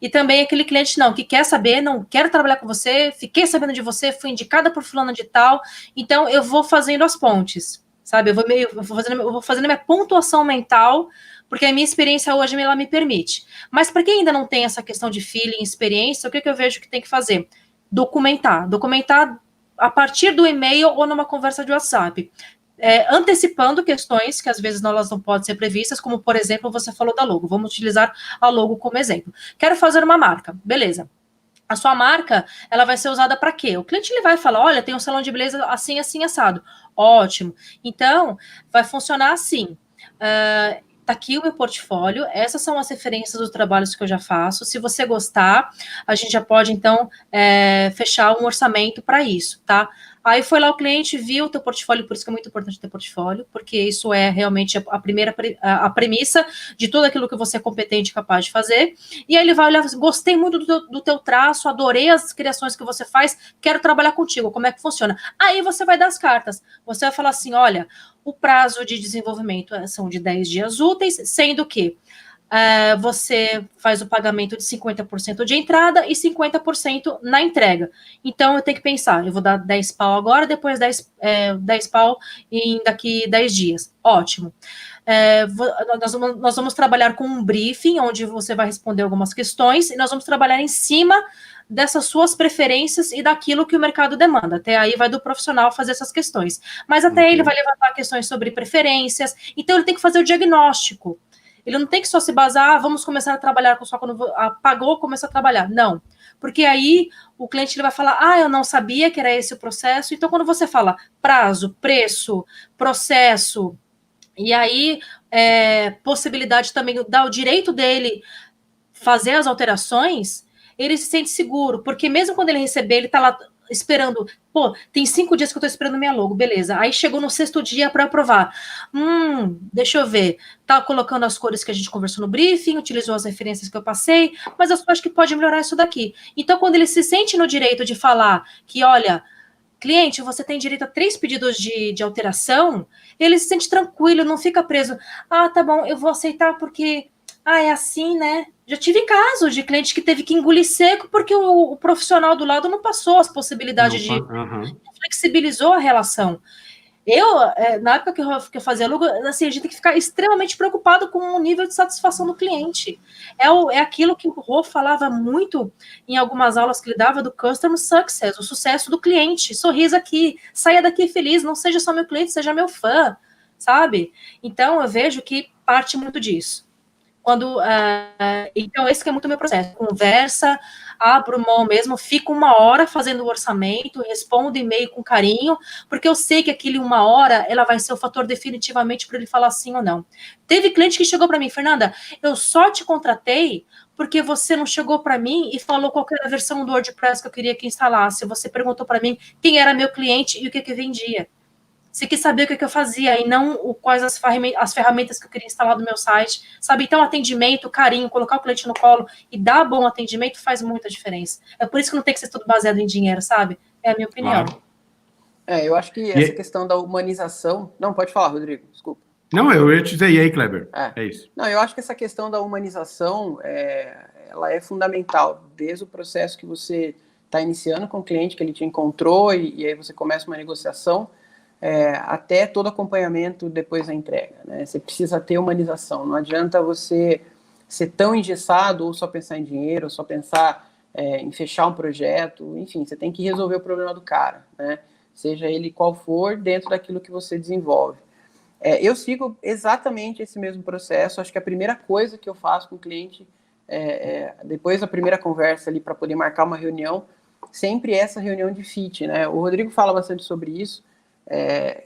e também aquele cliente que quer saber, não quero trabalhar com você, fiquei sabendo de você, fui indicada por fulano de tal, então eu vou fazendo as pontes, sabe? Eu vou fazendo minha pontuação mental, porque a minha experiência hoje ela me permite. Mas para quem ainda não tem essa questão de feeling, experiência, o que eu vejo que tem que fazer? Documentar a partir do e-mail ou numa conversa de WhatsApp. Antecipando questões que às vezes elas não podem ser previstas, como, por exemplo, você falou da logo. Vamos utilizar a logo como exemplo. Quero fazer uma marca. Beleza. A sua marca, ela vai ser usada para quê? O cliente ele vai falar, olha, tem um salão de beleza assim, assim, assado. Ótimo. Então, vai funcionar assim. Tá aqui o meu portfólio, essas são as referências dos trabalhos que eu já faço. Se você gostar, a gente já pode, então, fechar um orçamento para isso, tá? Aí foi lá o cliente, viu o teu portfólio, por isso que é muito importante ter portfólio, porque isso é realmente a premissa de tudo aquilo que você é competente e capaz de fazer. E aí ele vai olhar, gostei muito do teu traço, adorei as criações que você faz, quero trabalhar contigo, como é que funciona? Aí você vai dar as cartas, você vai falar assim, olha, o prazo de desenvolvimento são de 10 dias úteis, sendo que você faz o pagamento de 50% de entrada e 50% na entrega. Então, eu tenho que pensar, eu vou dar 10 pau agora, depois 10 pau daqui 10 dias. Ótimo. Nós vamos trabalhar com um briefing, onde você vai responder algumas questões, e nós vamos trabalhar em cima dessas suas preferências e daquilo que o mercado demanda. Até aí vai do profissional fazer essas questões. Mas até ele vai levantar questões sobre preferências, então ele tem que fazer o diagnóstico. Ele não tem que só se basar, vamos começar a trabalhar só quando pagou, começou a trabalhar. Não. Porque aí o cliente ele vai falar, eu não sabia que era esse o processo. Então, quando você fala prazo, preço, processo, e aí possibilidade também de dar o direito dele fazer as alterações, ele se sente seguro. Porque mesmo quando ele receber, ele está lá esperando, tem 5 dias que eu tô esperando minha logo, beleza. Aí chegou no 6º dia para aprovar. Deixa eu ver. Tá colocando as cores que a gente conversou no briefing, utilizou as referências que eu passei, mas eu acho que pode melhorar isso daqui. Então, quando ele se sente no direito de falar que, olha, cliente, você tem direito a 3 pedidos de alteração, ele se sente tranquilo, não fica preso. Tá bom, eu vou aceitar porque... é assim, né? Já tive casos de cliente que teve que engolir seco porque o profissional do lado não passou as possibilidades flexibilizou a relação. Na época que eu fazia logo, assim, a gente tem que ficar extremamente preocupado com o nível de satisfação do cliente. É aquilo que o Rô falava muito em algumas aulas que ele dava do Customer Success, o sucesso do cliente. Sorriso aqui, saia daqui feliz, não seja só meu cliente, seja meu fã, sabe? Então, eu vejo que parte muito disso. Então, esse que é muito o meu processo. Conversa, abro mão mesmo, fico 1 hora fazendo o orçamento, respondo e-mail com carinho, porque eu sei que aquele 1 hora, ela vai ser o fator definitivamente para ele falar sim ou não. Teve cliente que chegou para mim, Fernanda, eu só te contratei porque você não chegou para mim e falou qual era a versão do WordPress que eu queria que instalasse. Você perguntou para mim quem era meu cliente e o que vendia. Você quis saber o que eu fazia e não quais as ferramentas que eu queria instalar no meu site, sabe? Então, atendimento, carinho, colocar o cliente no colo e dar bom atendimento faz muita diferença. É por isso que não tem que ser tudo baseado em dinheiro, sabe? É a minha opinião. Claro. Eu acho que essa questão da humanização... Não, pode falar, Rodrigo, desculpa. Não, eu ia te dizer, e aí, Kleber? É isso. Não, eu acho que essa questão da humanização, ela é fundamental, desde o processo que você está iniciando com o cliente, que ele te encontrou, e aí você começa uma negociação, até todo acompanhamento depois da entrega, né? Você precisa ter humanização, não adianta você ser tão engessado ou só pensar em dinheiro, ou só pensar em fechar um projeto, enfim, você tem que resolver o problema do cara, né? Seja ele qual for, dentro daquilo que você desenvolve. Eu sigo exatamente esse mesmo processo. Acho que a primeira coisa que eu faço com o cliente, depois da primeira conversa ali para poder marcar uma reunião, sempre essa reunião de fit, né? O Rodrigo fala bastante sobre isso,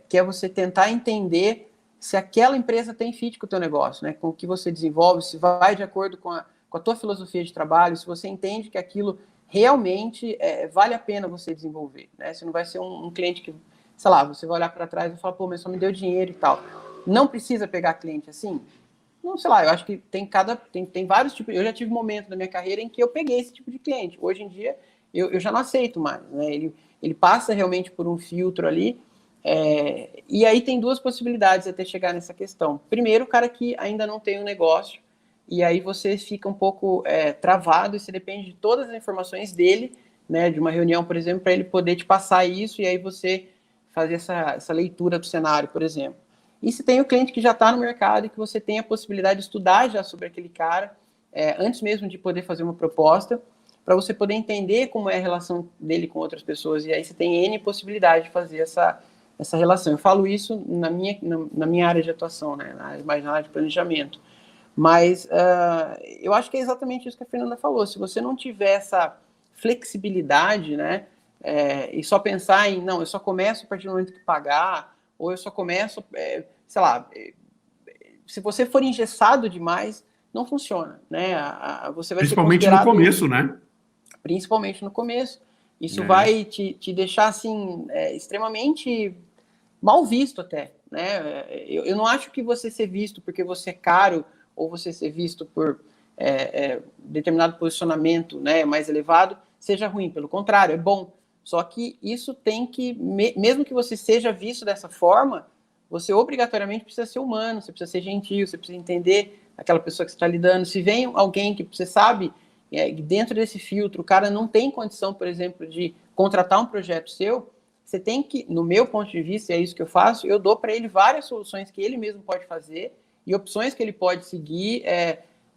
que é você tentar entender se aquela empresa tem fit com o teu negócio, né? Com o que você desenvolve, se vai de acordo com a tua filosofia de trabalho, se você entende que aquilo realmente vale a pena você desenvolver, né? Você não vai ser um cliente que, sei lá, você vai olhar para trás e falar, pô, mas só me deu dinheiro e tal. Não precisa pegar cliente assim? Não, sei lá, eu acho que tem vários tipos. Eu já tive momentos da minha carreira em que eu peguei esse tipo de cliente. Hoje em dia, eu já não aceito mais, né? Ele passa realmente por um filtro ali, e aí tem duas possibilidades até chegar nessa questão. Primeiro, o cara que ainda não tem um negócio, e aí você fica um pouco travado, e você depende de todas as informações dele, né, de uma reunião, por exemplo, para ele poder te passar isso, e aí você fazer essa leitura do cenário, por exemplo. E se tem o cliente que já está no mercado e que você tem a possibilidade de estudar já sobre aquele cara, antes mesmo de poder fazer uma proposta, para você poder entender como é a relação dele com outras pessoas, e aí você tem N possibilidade de fazer essa relação. Eu falo isso na minha área de atuação, né, mais na área de planejamento. Mas eu acho que é exatamente isso que a Fernanda falou. Se você não tiver essa flexibilidade, né, e só pensar em, não, eu só começo a partir do momento que pagar, ou eu só começo, sei lá, se você for engessado demais, não funciona, né? Você vai Principalmente no começo, né? Principalmente no começo. Isso vai te deixar, assim, extremamente mal visto até, né? Eu não acho que você ser visto porque você é caro ou você ser visto por determinado posicionamento, né, mais elevado, seja ruim. Pelo contrário, é bom. Só que isso tem que, mesmo que você seja visto dessa forma, você obrigatoriamente precisa ser humano, você precisa ser gentil, você precisa entender aquela pessoa que você está lidando. Se vem alguém que você sabe, dentro desse filtro, o cara não tem condição, por exemplo, de contratar um projeto seu, você tem que, no meu ponto de vista, e é isso que eu faço, eu dou para ele várias soluções que ele mesmo pode fazer e opções que ele pode seguir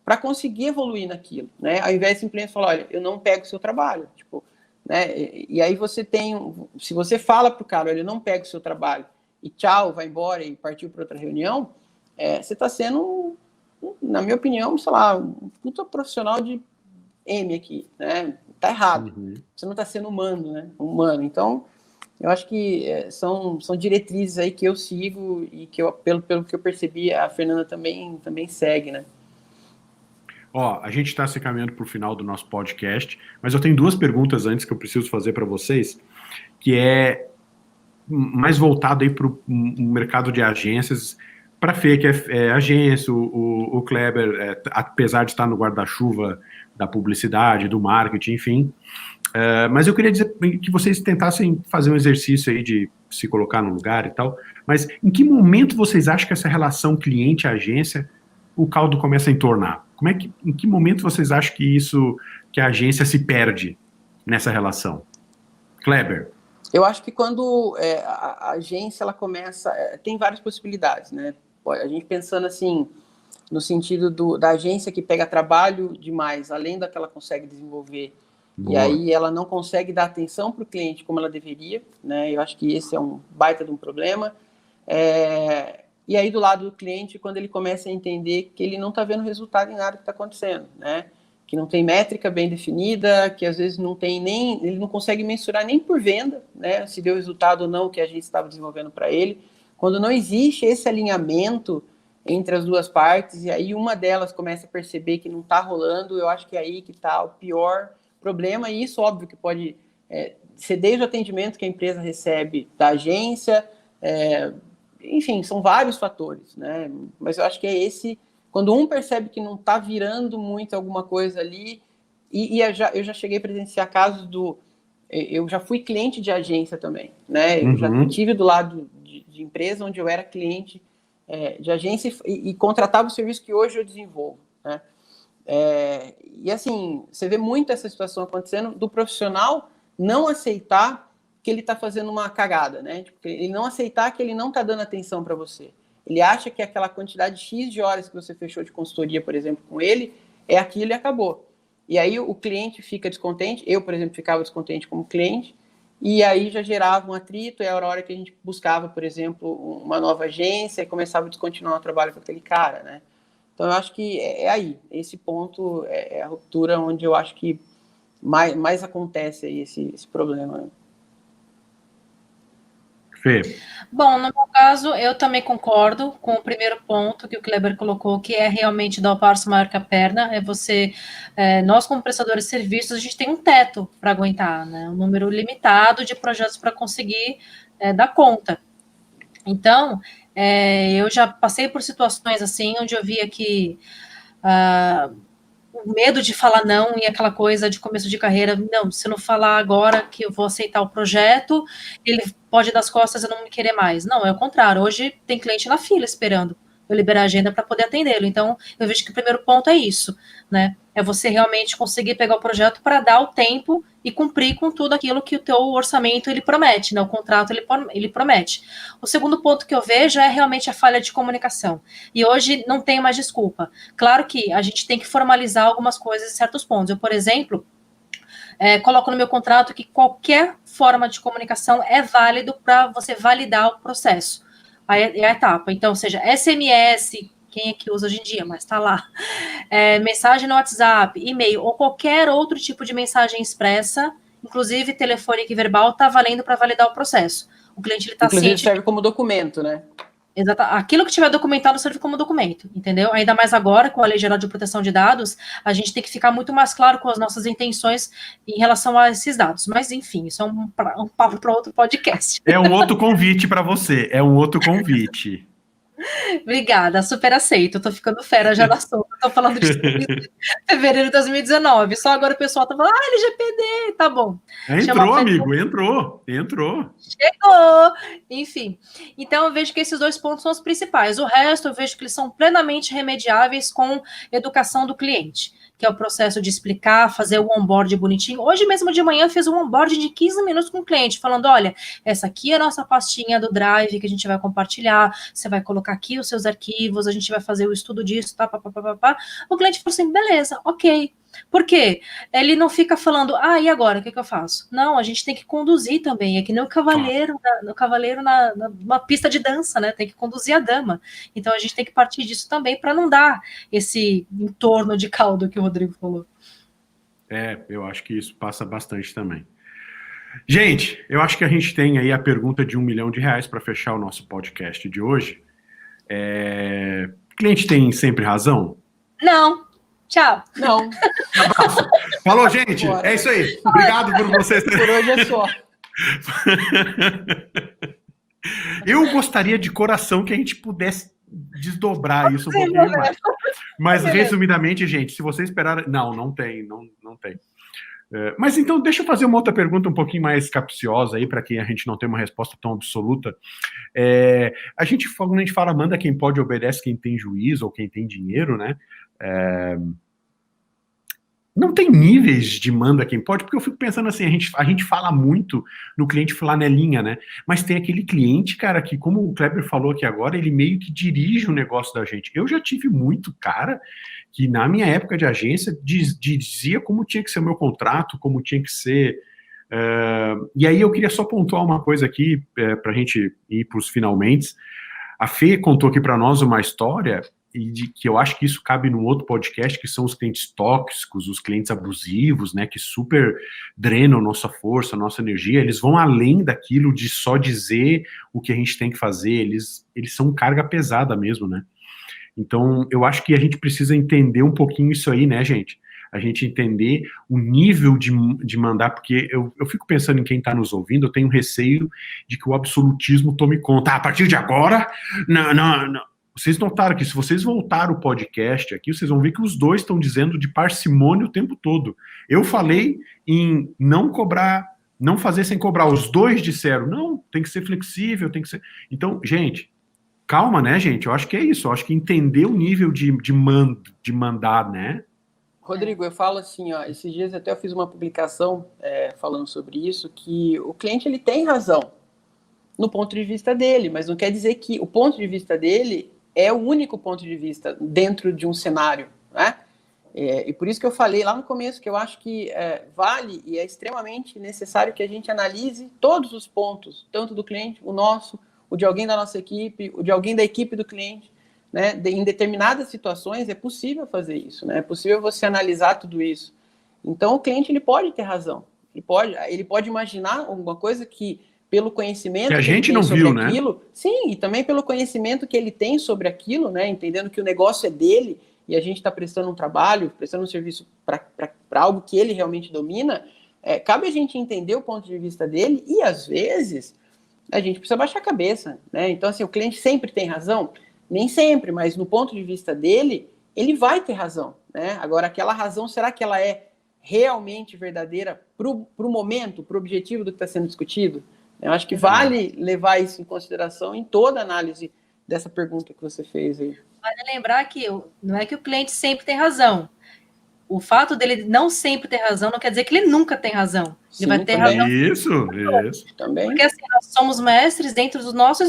para conseguir evoluir naquilo, né? Ao invés de simplesmente falar, olha, eu não pego o seu trabalho, tipo, né? E aí você se você fala para o cara, olha, eu não pego o seu trabalho e tchau, vai embora e partiu para outra reunião, você está sendo, na minha opinião, sei lá, um puta profissional de M aqui, né? Tá errado. Uhum. Você não está sendo humano, né? Humano. Então, eu acho que são diretrizes aí que eu sigo e que pelo que eu percebi, a Fernanda também segue, né? A gente está se caminhando para o final do nosso podcast, mas eu tenho duas perguntas antes que eu preciso fazer para vocês, que é mais voltado aí para o mercado de agências, para a Fê, que é agência, o Kleber, apesar de estar no guarda-chuva da publicidade, do marketing, enfim. Mas eu queria dizer que vocês tentassem fazer um exercício aí de se colocar no lugar e tal, mas em que momento vocês acham que essa relação cliente-agência, o caldo começa a entornar? Em que momento vocês acham que a agência se perde nessa relação? Kleber? Eu acho que quando a agência ela começa, tem várias possibilidades, né? A gente pensando assim, no sentido da agência que pega trabalho demais, além da que ela consegue desenvolver. Boa. E aí ela não consegue dar atenção para o cliente como ela deveria, né? Eu acho que esse é um baita de um problema. E aí do lado do cliente, quando ele começa a entender que ele não está vendo resultado em nada que está acontecendo, né? Que não tem métrica bem definida, que às vezes ele não consegue mensurar nem por venda, né? Se deu resultado ou não que a gente estava desenvolvendo para ele. Quando não existe esse alinhamento entre as duas partes, e aí uma delas começa a perceber que não está rolando, eu acho que é aí que está o pior problema, e isso, óbvio, que pode ser desde o atendimento que a empresa recebe da agência, enfim, são vários fatores, né? Mas eu acho que é esse, quando um percebe que não está virando muito alguma coisa ali, e eu já cheguei a presenciar casos eu já fui cliente de agência também, né? Eu já tive do lado de empresa onde eu era cliente de agência e contratava o serviço que hoje eu desenvolvo, né? E assim, você vê muito essa situação acontecendo do profissional não aceitar que ele está fazendo uma cagada, né? Tipo, ele não aceitar que ele não está dando atenção para você. Ele acha que aquela quantidade X de horas que você fechou de consultoria, por exemplo, com ele, é aquilo e acabou. E aí o cliente fica descontente, eu, por exemplo, ficava descontente como cliente, e aí já gerava um atrito, e era a hora que a gente buscava, por exemplo, uma nova agência e começava a descontinuar o trabalho com aquele cara, né? Então, eu acho que é aí, esse ponto é a ruptura onde eu acho que mais acontece aí esse problema, né? Fê. Bom, no meu caso, eu também concordo com o primeiro ponto que o Kleber colocou, que é realmente dar o passo maior que a perna, nós como prestadores de serviços, a gente tem um teto para aguentar, né? Um número limitado de projetos para conseguir dar conta. Então, eu já passei por situações assim, onde eu via que o medo de falar não e aquela coisa de começo de carreira, não, se não falar agora que eu vou aceitar o projeto, ele pode dar as costas e não me querer mais. Não, é o contrário, hoje tem cliente na fila esperando eu liberar a agenda para poder atendê-lo. Então, eu vejo que o primeiro ponto é isso, né? É você realmente conseguir pegar o projeto para dar o tempo e cumprir com tudo aquilo que o teu orçamento ele promete, né? O contrato ele promete. O segundo ponto que eu vejo é realmente a falha de comunicação. E hoje não tem mais desculpa. Claro que a gente tem que formalizar algumas coisas em certos pontos. Eu, por exemplo, coloco no meu contrato que qualquer forma de comunicação é válido para você validar o processo. Aí é a etapa. Então, seja SMS, quem é que usa hoje em dia, mas está lá. Mensagem no WhatsApp, e-mail, ou qualquer outro tipo de mensagem expressa, inclusive telefônica e verbal, está valendo para validar o processo. O cliente está ciente. Inclusive serve como documento, né? Exato. Aquilo que tiver documentado serve como documento, entendeu? Ainda mais agora, com a Lei Geral de Proteção de Dados, a gente tem que ficar muito mais claro com as nossas intenções em relação a esses dados. Mas, enfim, isso é um papo para outro podcast. É um outro convite para você, é um outro convite. Obrigada, super aceito. Eu tô ficando fera já na assunto. Tô falando de fevereiro de 2019. Só agora o pessoal tá falando, LGPD, tá bom. Entrou, amigo, entrou. Chegou! Enfim. Então, eu vejo que esses dois pontos são os principais. O resto, eu vejo que eles são plenamente remediáveis com educação do cliente, que é o processo de explicar, fazer o onboard bonitinho. Hoje mesmo de manhã eu fiz um onboard de 15 minutos com o cliente, falando, olha, essa aqui é a nossa pastinha do Drive que a gente vai compartilhar, você vai colocar aqui os seus arquivos, a gente vai fazer o estudo disso, tá, pá. O cliente falou assim, beleza, ok. Por quê? Ele não fica falando, e agora, o que eu faço? Não, a gente tem que conduzir também, é que nem o cavaleiro, numa pista de dança, né? Tem que conduzir a dama. Então a gente tem que partir disso também para não dar esse entorno de caldo que o Rodrigo falou. Eu acho que isso passa bastante também. Gente, eu acho que a gente tem aí a pergunta de R$1 milhão para fechar o nosso podcast de hoje. O cliente tem sempre razão? Não. Tchau. Não. Falou, gente. Bora. É isso aí. Obrigado por vocês. Por hoje é só. Eu gostaria de coração que a gente pudesse desdobrar isso um pouquinho mais. Mas, resumidamente, gente, se você esperar... Não tem. Mas então, deixa eu fazer uma outra pergunta um pouquinho mais capciosa aí, para quem a gente não tem uma resposta tão absoluta. Quando a gente fala, manda quem pode, obedece quem tem juízo ou quem tem dinheiro, né? Não tem níveis de manda quem pode, porque eu fico pensando assim, a gente fala muito no cliente flanelinha, né? Mas tem aquele cliente, cara, que como o Kleber falou aqui agora, ele meio que dirige o negócio da gente. Eu já tive muito cara que na minha época de agência dizia como tinha que ser o meu contrato, como tinha que ser... E aí eu queria só pontuar uma coisa aqui, para a gente ir para os finalmente. A Fê contou aqui para nós uma história que eu acho que isso cabe num outro podcast, que são os clientes tóxicos, os clientes abusivos, né, que super drenam nossa força, nossa energia. Eles vão além daquilo de só dizer o que a gente tem que fazer, eles são carga pesada mesmo, né? Então, eu acho que a gente precisa entender um pouquinho isso aí, né, gente? A gente entender o nível de mandar, porque eu fico pensando em quem está nos ouvindo, eu tenho receio de que o absolutismo tome conta. A partir de agora, não. Vocês notaram que se vocês voltarem o podcast aqui, vocês vão ver que os dois estão dizendo de parcimônia o tempo todo. Eu falei em não cobrar, não fazer sem cobrar. Os dois disseram, não, tem que ser flexível, tem que ser... Então, gente, calma, né, gente? Eu acho que é isso. Eu acho que entender o nível de mandar, né? Rodrigo, eu falo assim, esses dias até eu fiz uma publicação falando sobre isso, que o cliente ele tem razão no ponto de vista dele, mas não quer dizer que o ponto de vista dele é o único ponto de vista dentro de um cenário, né? E por isso que eu falei lá no começo que eu acho que vale e é extremamente necessário que a gente analise todos os pontos, tanto do cliente, o nosso, o de alguém da nossa equipe, o de alguém da equipe do cliente, né? Em determinadas situações é possível fazer isso, né? É possível você analisar tudo isso. Então o cliente ele pode ter razão, ele pode imaginar alguma coisa que pelo conhecimento que a gente ele tem não sobre viu, aquilo, né? Sim, e também pelo conhecimento que ele tem sobre aquilo, né? Entendendo que o negócio é dele e a gente está prestando um trabalho, prestando um serviço para algo que ele realmente domina, cabe a gente entender o ponto de vista dele e, às vezes, a gente precisa baixar a cabeça, né? Então, assim, o cliente sempre tem razão? Nem sempre, mas no ponto de vista dele, ele vai ter razão, né? Agora, aquela razão, será que ela é realmente verdadeira para o momento, para o objetivo do que está sendo discutido? Eu acho que vale levar isso em consideração em toda a análise dessa pergunta que você fez aí. Vale lembrar que não é que o cliente sempre tem razão. O fato dele não sempre ter razão não quer dizer que ele nunca tem razão. Sim, ele vai ter também. razão. Isso. Também. Porque assim, nós somos mestres dentro dos nossos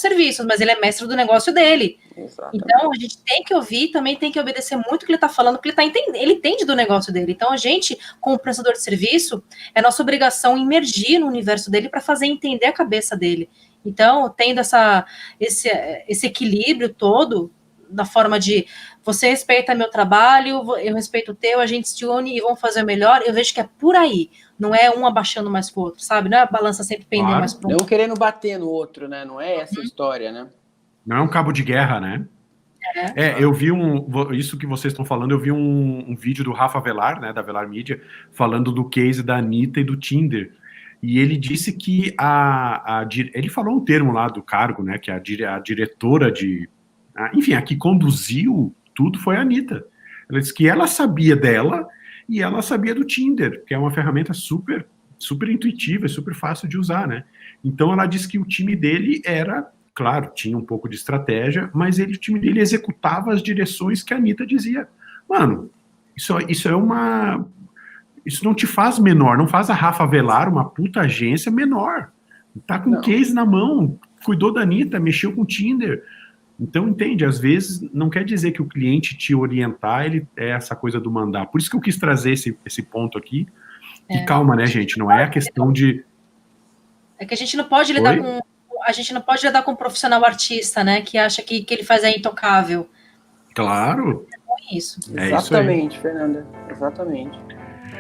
serviços, mas ele é mestre do negócio dele. Exatamente. Então, a gente tem que ouvir, também tem que obedecer muito o que ele está falando, porque ele entende do negócio dele. Então, a gente, como prestador de serviço, é nossa obrigação imergir no universo dele para fazer entender a cabeça dele. Então, tendo esse equilíbrio todo, da forma de você respeita meu trabalho, eu respeito o teu, a gente se une e vamos fazer melhor, eu vejo que é por aí. Não é um abaixando mais pro outro, sabe? Não é a balança sempre pendendo mais pro outro. Não querendo bater no outro, né? Não é essa história, né? Não é um cabo de guerra, né? Eu vi isso que vocês estão falando, eu vi um vídeo do Rafa Velar, né, da Velar Mídia, falando do case da Anitta e do Tinder. E ele disse que ele falou um termo lá do cargo, né, que a diretora enfim, a que conduziu tudo foi a Anitta. Ela disse que ela sabia dela e ela sabia do Tinder, que é uma ferramenta super, super intuitiva e super fácil de usar, né? Então ela disse que o time dele era, claro, tinha um pouco de estratégia, mas o time dele executava as direções que a Anitta dizia. Mano, isso não te faz menor, não faz a Rafa Velar, uma puta agência, menor. Tá com case na mão, cuidou da Anitta, mexeu com o Tinder. Então, entende, às vezes não quer dizer que o cliente te orientar, ele é essa coisa do mandar. Por isso que eu quis trazer esse ponto aqui. E calma, né, gente, não é a questão de... É que a gente não pode lidar com um profissional artista, né, que acha que ele faz intocável. Claro. É isso. Exatamente, Fernanda, exatamente.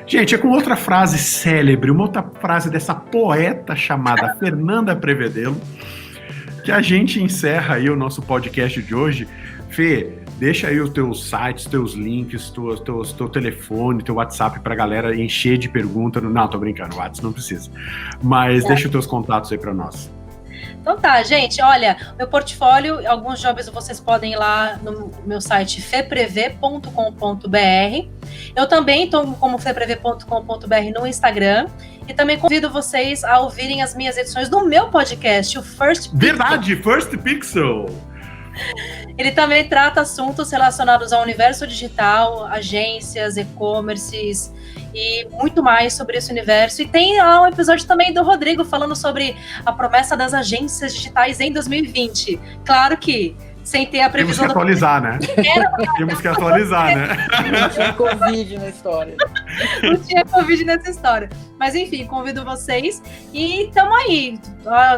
Gente, é com outra frase célebre, uma outra frase dessa poeta chamada Fernanda Prevedelo, que a gente encerra aí o nosso podcast de hoje. Fê, deixa aí os teus sites, teus links, teu telefone, teu WhatsApp pra galera encher de perguntas. Não, tô brincando, o WhatsApp não precisa. Mas deixa os teus contatos aí pra nós. Então tá, gente, olha, meu portfólio, alguns jobs vocês podem ir lá no meu site feprev.com.br. Eu também estou como feprev.com.br no Instagram. E também convido vocês a ouvirem as minhas edições do meu podcast, o First Pixel. Verdade, First Pixel! Ele também trata assuntos relacionados ao universo digital, agências, e-commerces e muito mais sobre esse universo. E tem lá um episódio também do Rodrigo falando sobre a promessa das agências digitais em 2020. Claro que sem ter a previsão... Temos que atualizar, né? Temos que atualizar, né? Não tinha Covid na história. Não tinha Covid nessa história. Mas enfim, convido vocês e estamos aí.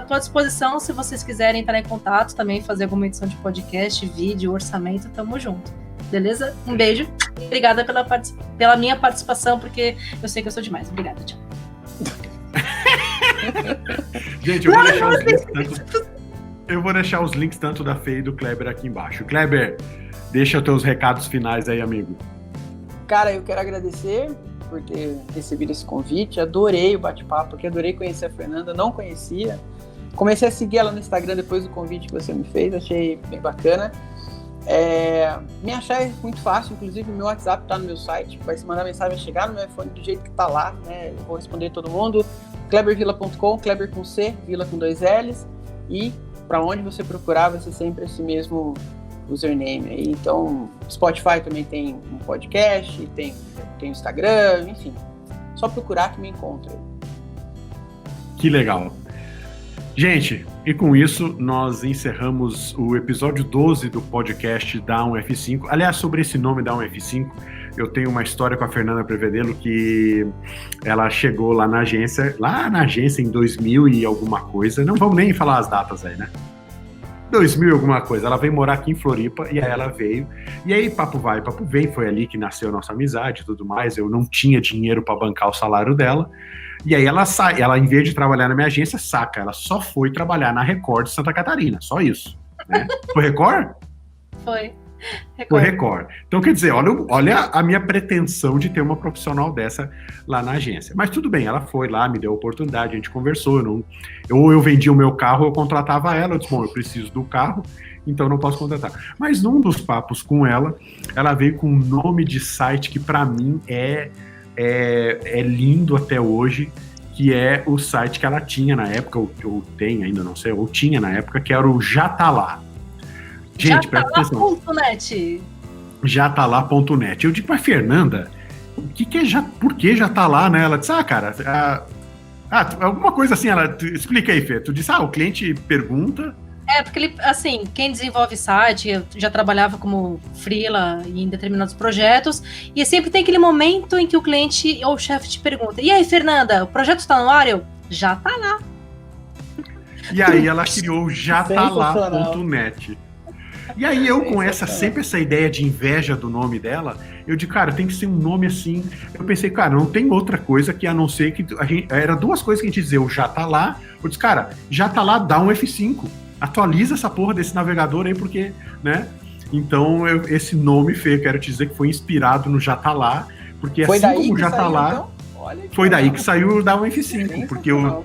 Estou à disposição se vocês quiserem entrar em contato também, fazer alguma edição de podcast, vídeo, orçamento, tamo junto. Beleza? Um beijo. Obrigada pela minha participação, porque eu sei que eu sou demais. Obrigada, tchau. Gente, eu vou deixar os links tanto da Fê e do Kleber aqui embaixo. Kleber, deixa os teus recados finais aí, amigo. Cara, eu quero agradecer por ter recebido esse convite. Adorei o bate-papo, porque adorei conhecer a Fernanda, não conhecia. Comecei a seguir ela no Instagram depois do convite que você me fez, achei bem bacana. Me achar é muito fácil, inclusive o meu WhatsApp está no meu site, vai se mandar mensagem, vai chegar no meu iPhone do jeito que está lá, né? Eu vou responder todo mundo. klebervilla.com, Kleber com C, Villa com 2 L's, e para onde você procurar vai ser sempre esse mesmo username aí. Então, Spotify também tem um podcast, tem Instagram, enfim, só procurar que me encontra. Que legal. Gente, E com isso, nós encerramos o episódio 12 do podcast Dá um F5. Aliás, sobre esse nome Dá um F5, eu tenho uma história com a Fernanda Prevedelo, que ela chegou lá na agência em 2000 e alguma coisa, não vamos nem falar as datas aí, né? 2000 e alguma coisa, ela veio morar aqui em Floripa, e aí ela veio, e aí papo vai, papo vem, foi ali que nasceu a nossa amizade e tudo mais, eu não tinha dinheiro para bancar o salário dela, e aí ela em vez de trabalhar na minha agência, ela só foi trabalhar na Record de Santa Catarina, só isso, né? Foi Record? Foi. Foi Record. Então, quer dizer, olha a minha pretensão de ter uma profissional dessa lá na agência. Mas tudo bem, ela foi lá, me deu a oportunidade, a gente conversou. Eu vendia o meu carro, eu contratava ela. Eu disse, bom, eu preciso do carro, então não posso contratar. Mas num dos papos com ela veio com um nome de site que para mim é lindo até hoje, que é o site que ela tinha na época, ou tem ainda, não sei, ou tinha na época, que era o Já Tá Lá. Gente, presta atenção. Jatalá.net. Eu digo pra Fernanda, por que já tá lá, né? Ela disse, cara, alguma coisa assim, explica aí, Fê. Tu disse, o cliente pergunta. Porque ele, assim, quem desenvolve site, eu já trabalhava como freela em determinados projetos, e sempre tem aquele momento em que o cliente ou o chefe te pergunta, e aí, Fernanda, o projeto está no ar? Já tá lá. E aí ela criou o jatalá.net. E aí eu, com sempre essa ideia de inveja do nome dela, eu digo, cara, tem que ser um nome assim. Eu pensei, cara, não tem outra coisa que a não ser que era duas coisas que a gente dizia, o Já Tá Lá. Eu disse, cara, Já Tá Lá, dá um F5. Atualiza essa porra desse navegador aí, porque, né? Então, esse nome, Fê, quero te dizer que foi inspirado no Já Tá Lá, porque foi assim como o Já Tá Lá, então? Foi daí que saiu o Dá um F5, porque eu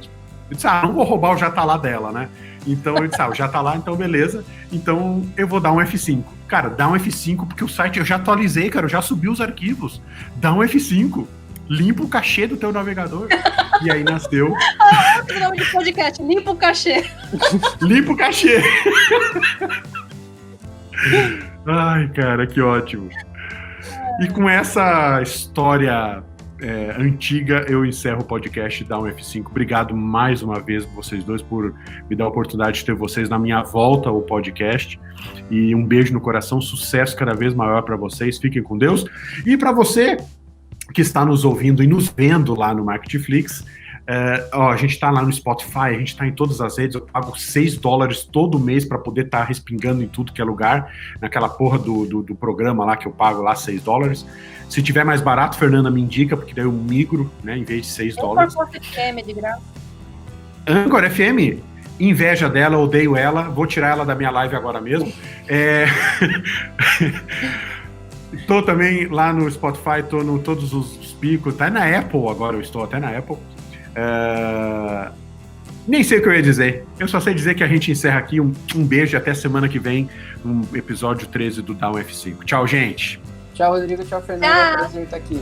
disse, não vou roubar o Já Tá Lá dela, né? Então eu disse, já tá lá, então beleza. Então eu vou dar um F5. Cara, dá um F5 porque o site eu já atualizei, cara, eu já subi os arquivos. Dá um F5. Limpa o cachê do teu navegador. E aí nasceu. O nome de podcast, limpa o cachê. Limpa o cachê. Ai, cara, que ótimo. E com essa história antiga, eu encerro o podcast Dá um F5. Obrigado mais uma vez vocês dois por me dar a oportunidade de ter vocês na minha volta ao podcast, e um beijo no coração, sucesso cada vez maior para vocês, fiquem com Deus, e para você que está nos ouvindo e nos vendo lá no Marketflix, a gente está lá no Spotify, a gente está em todas as redes, eu pago $6 todo mês para poder estar respingando em tudo que é lugar, naquela porra do programa lá que eu pago lá $6. Se tiver mais barato, Fernanda me indica, porque daí eu migro, né, em vez de $6. Anchor FM, de graça. Anchor FM? Inveja dela, odeio ela, vou tirar ela da minha live agora mesmo. Tô também lá no Spotify, tô no todos os picos, tá na Apple agora, eu estou até na Apple. Nem sei o que eu ia dizer, eu só sei dizer que a gente encerra aqui, um beijo e até semana que vem, no episódio 13 do Dá um F5. Tchau, gente! Tchau, Rodrigo, tchau, Fernanda, é um prazer estar aqui.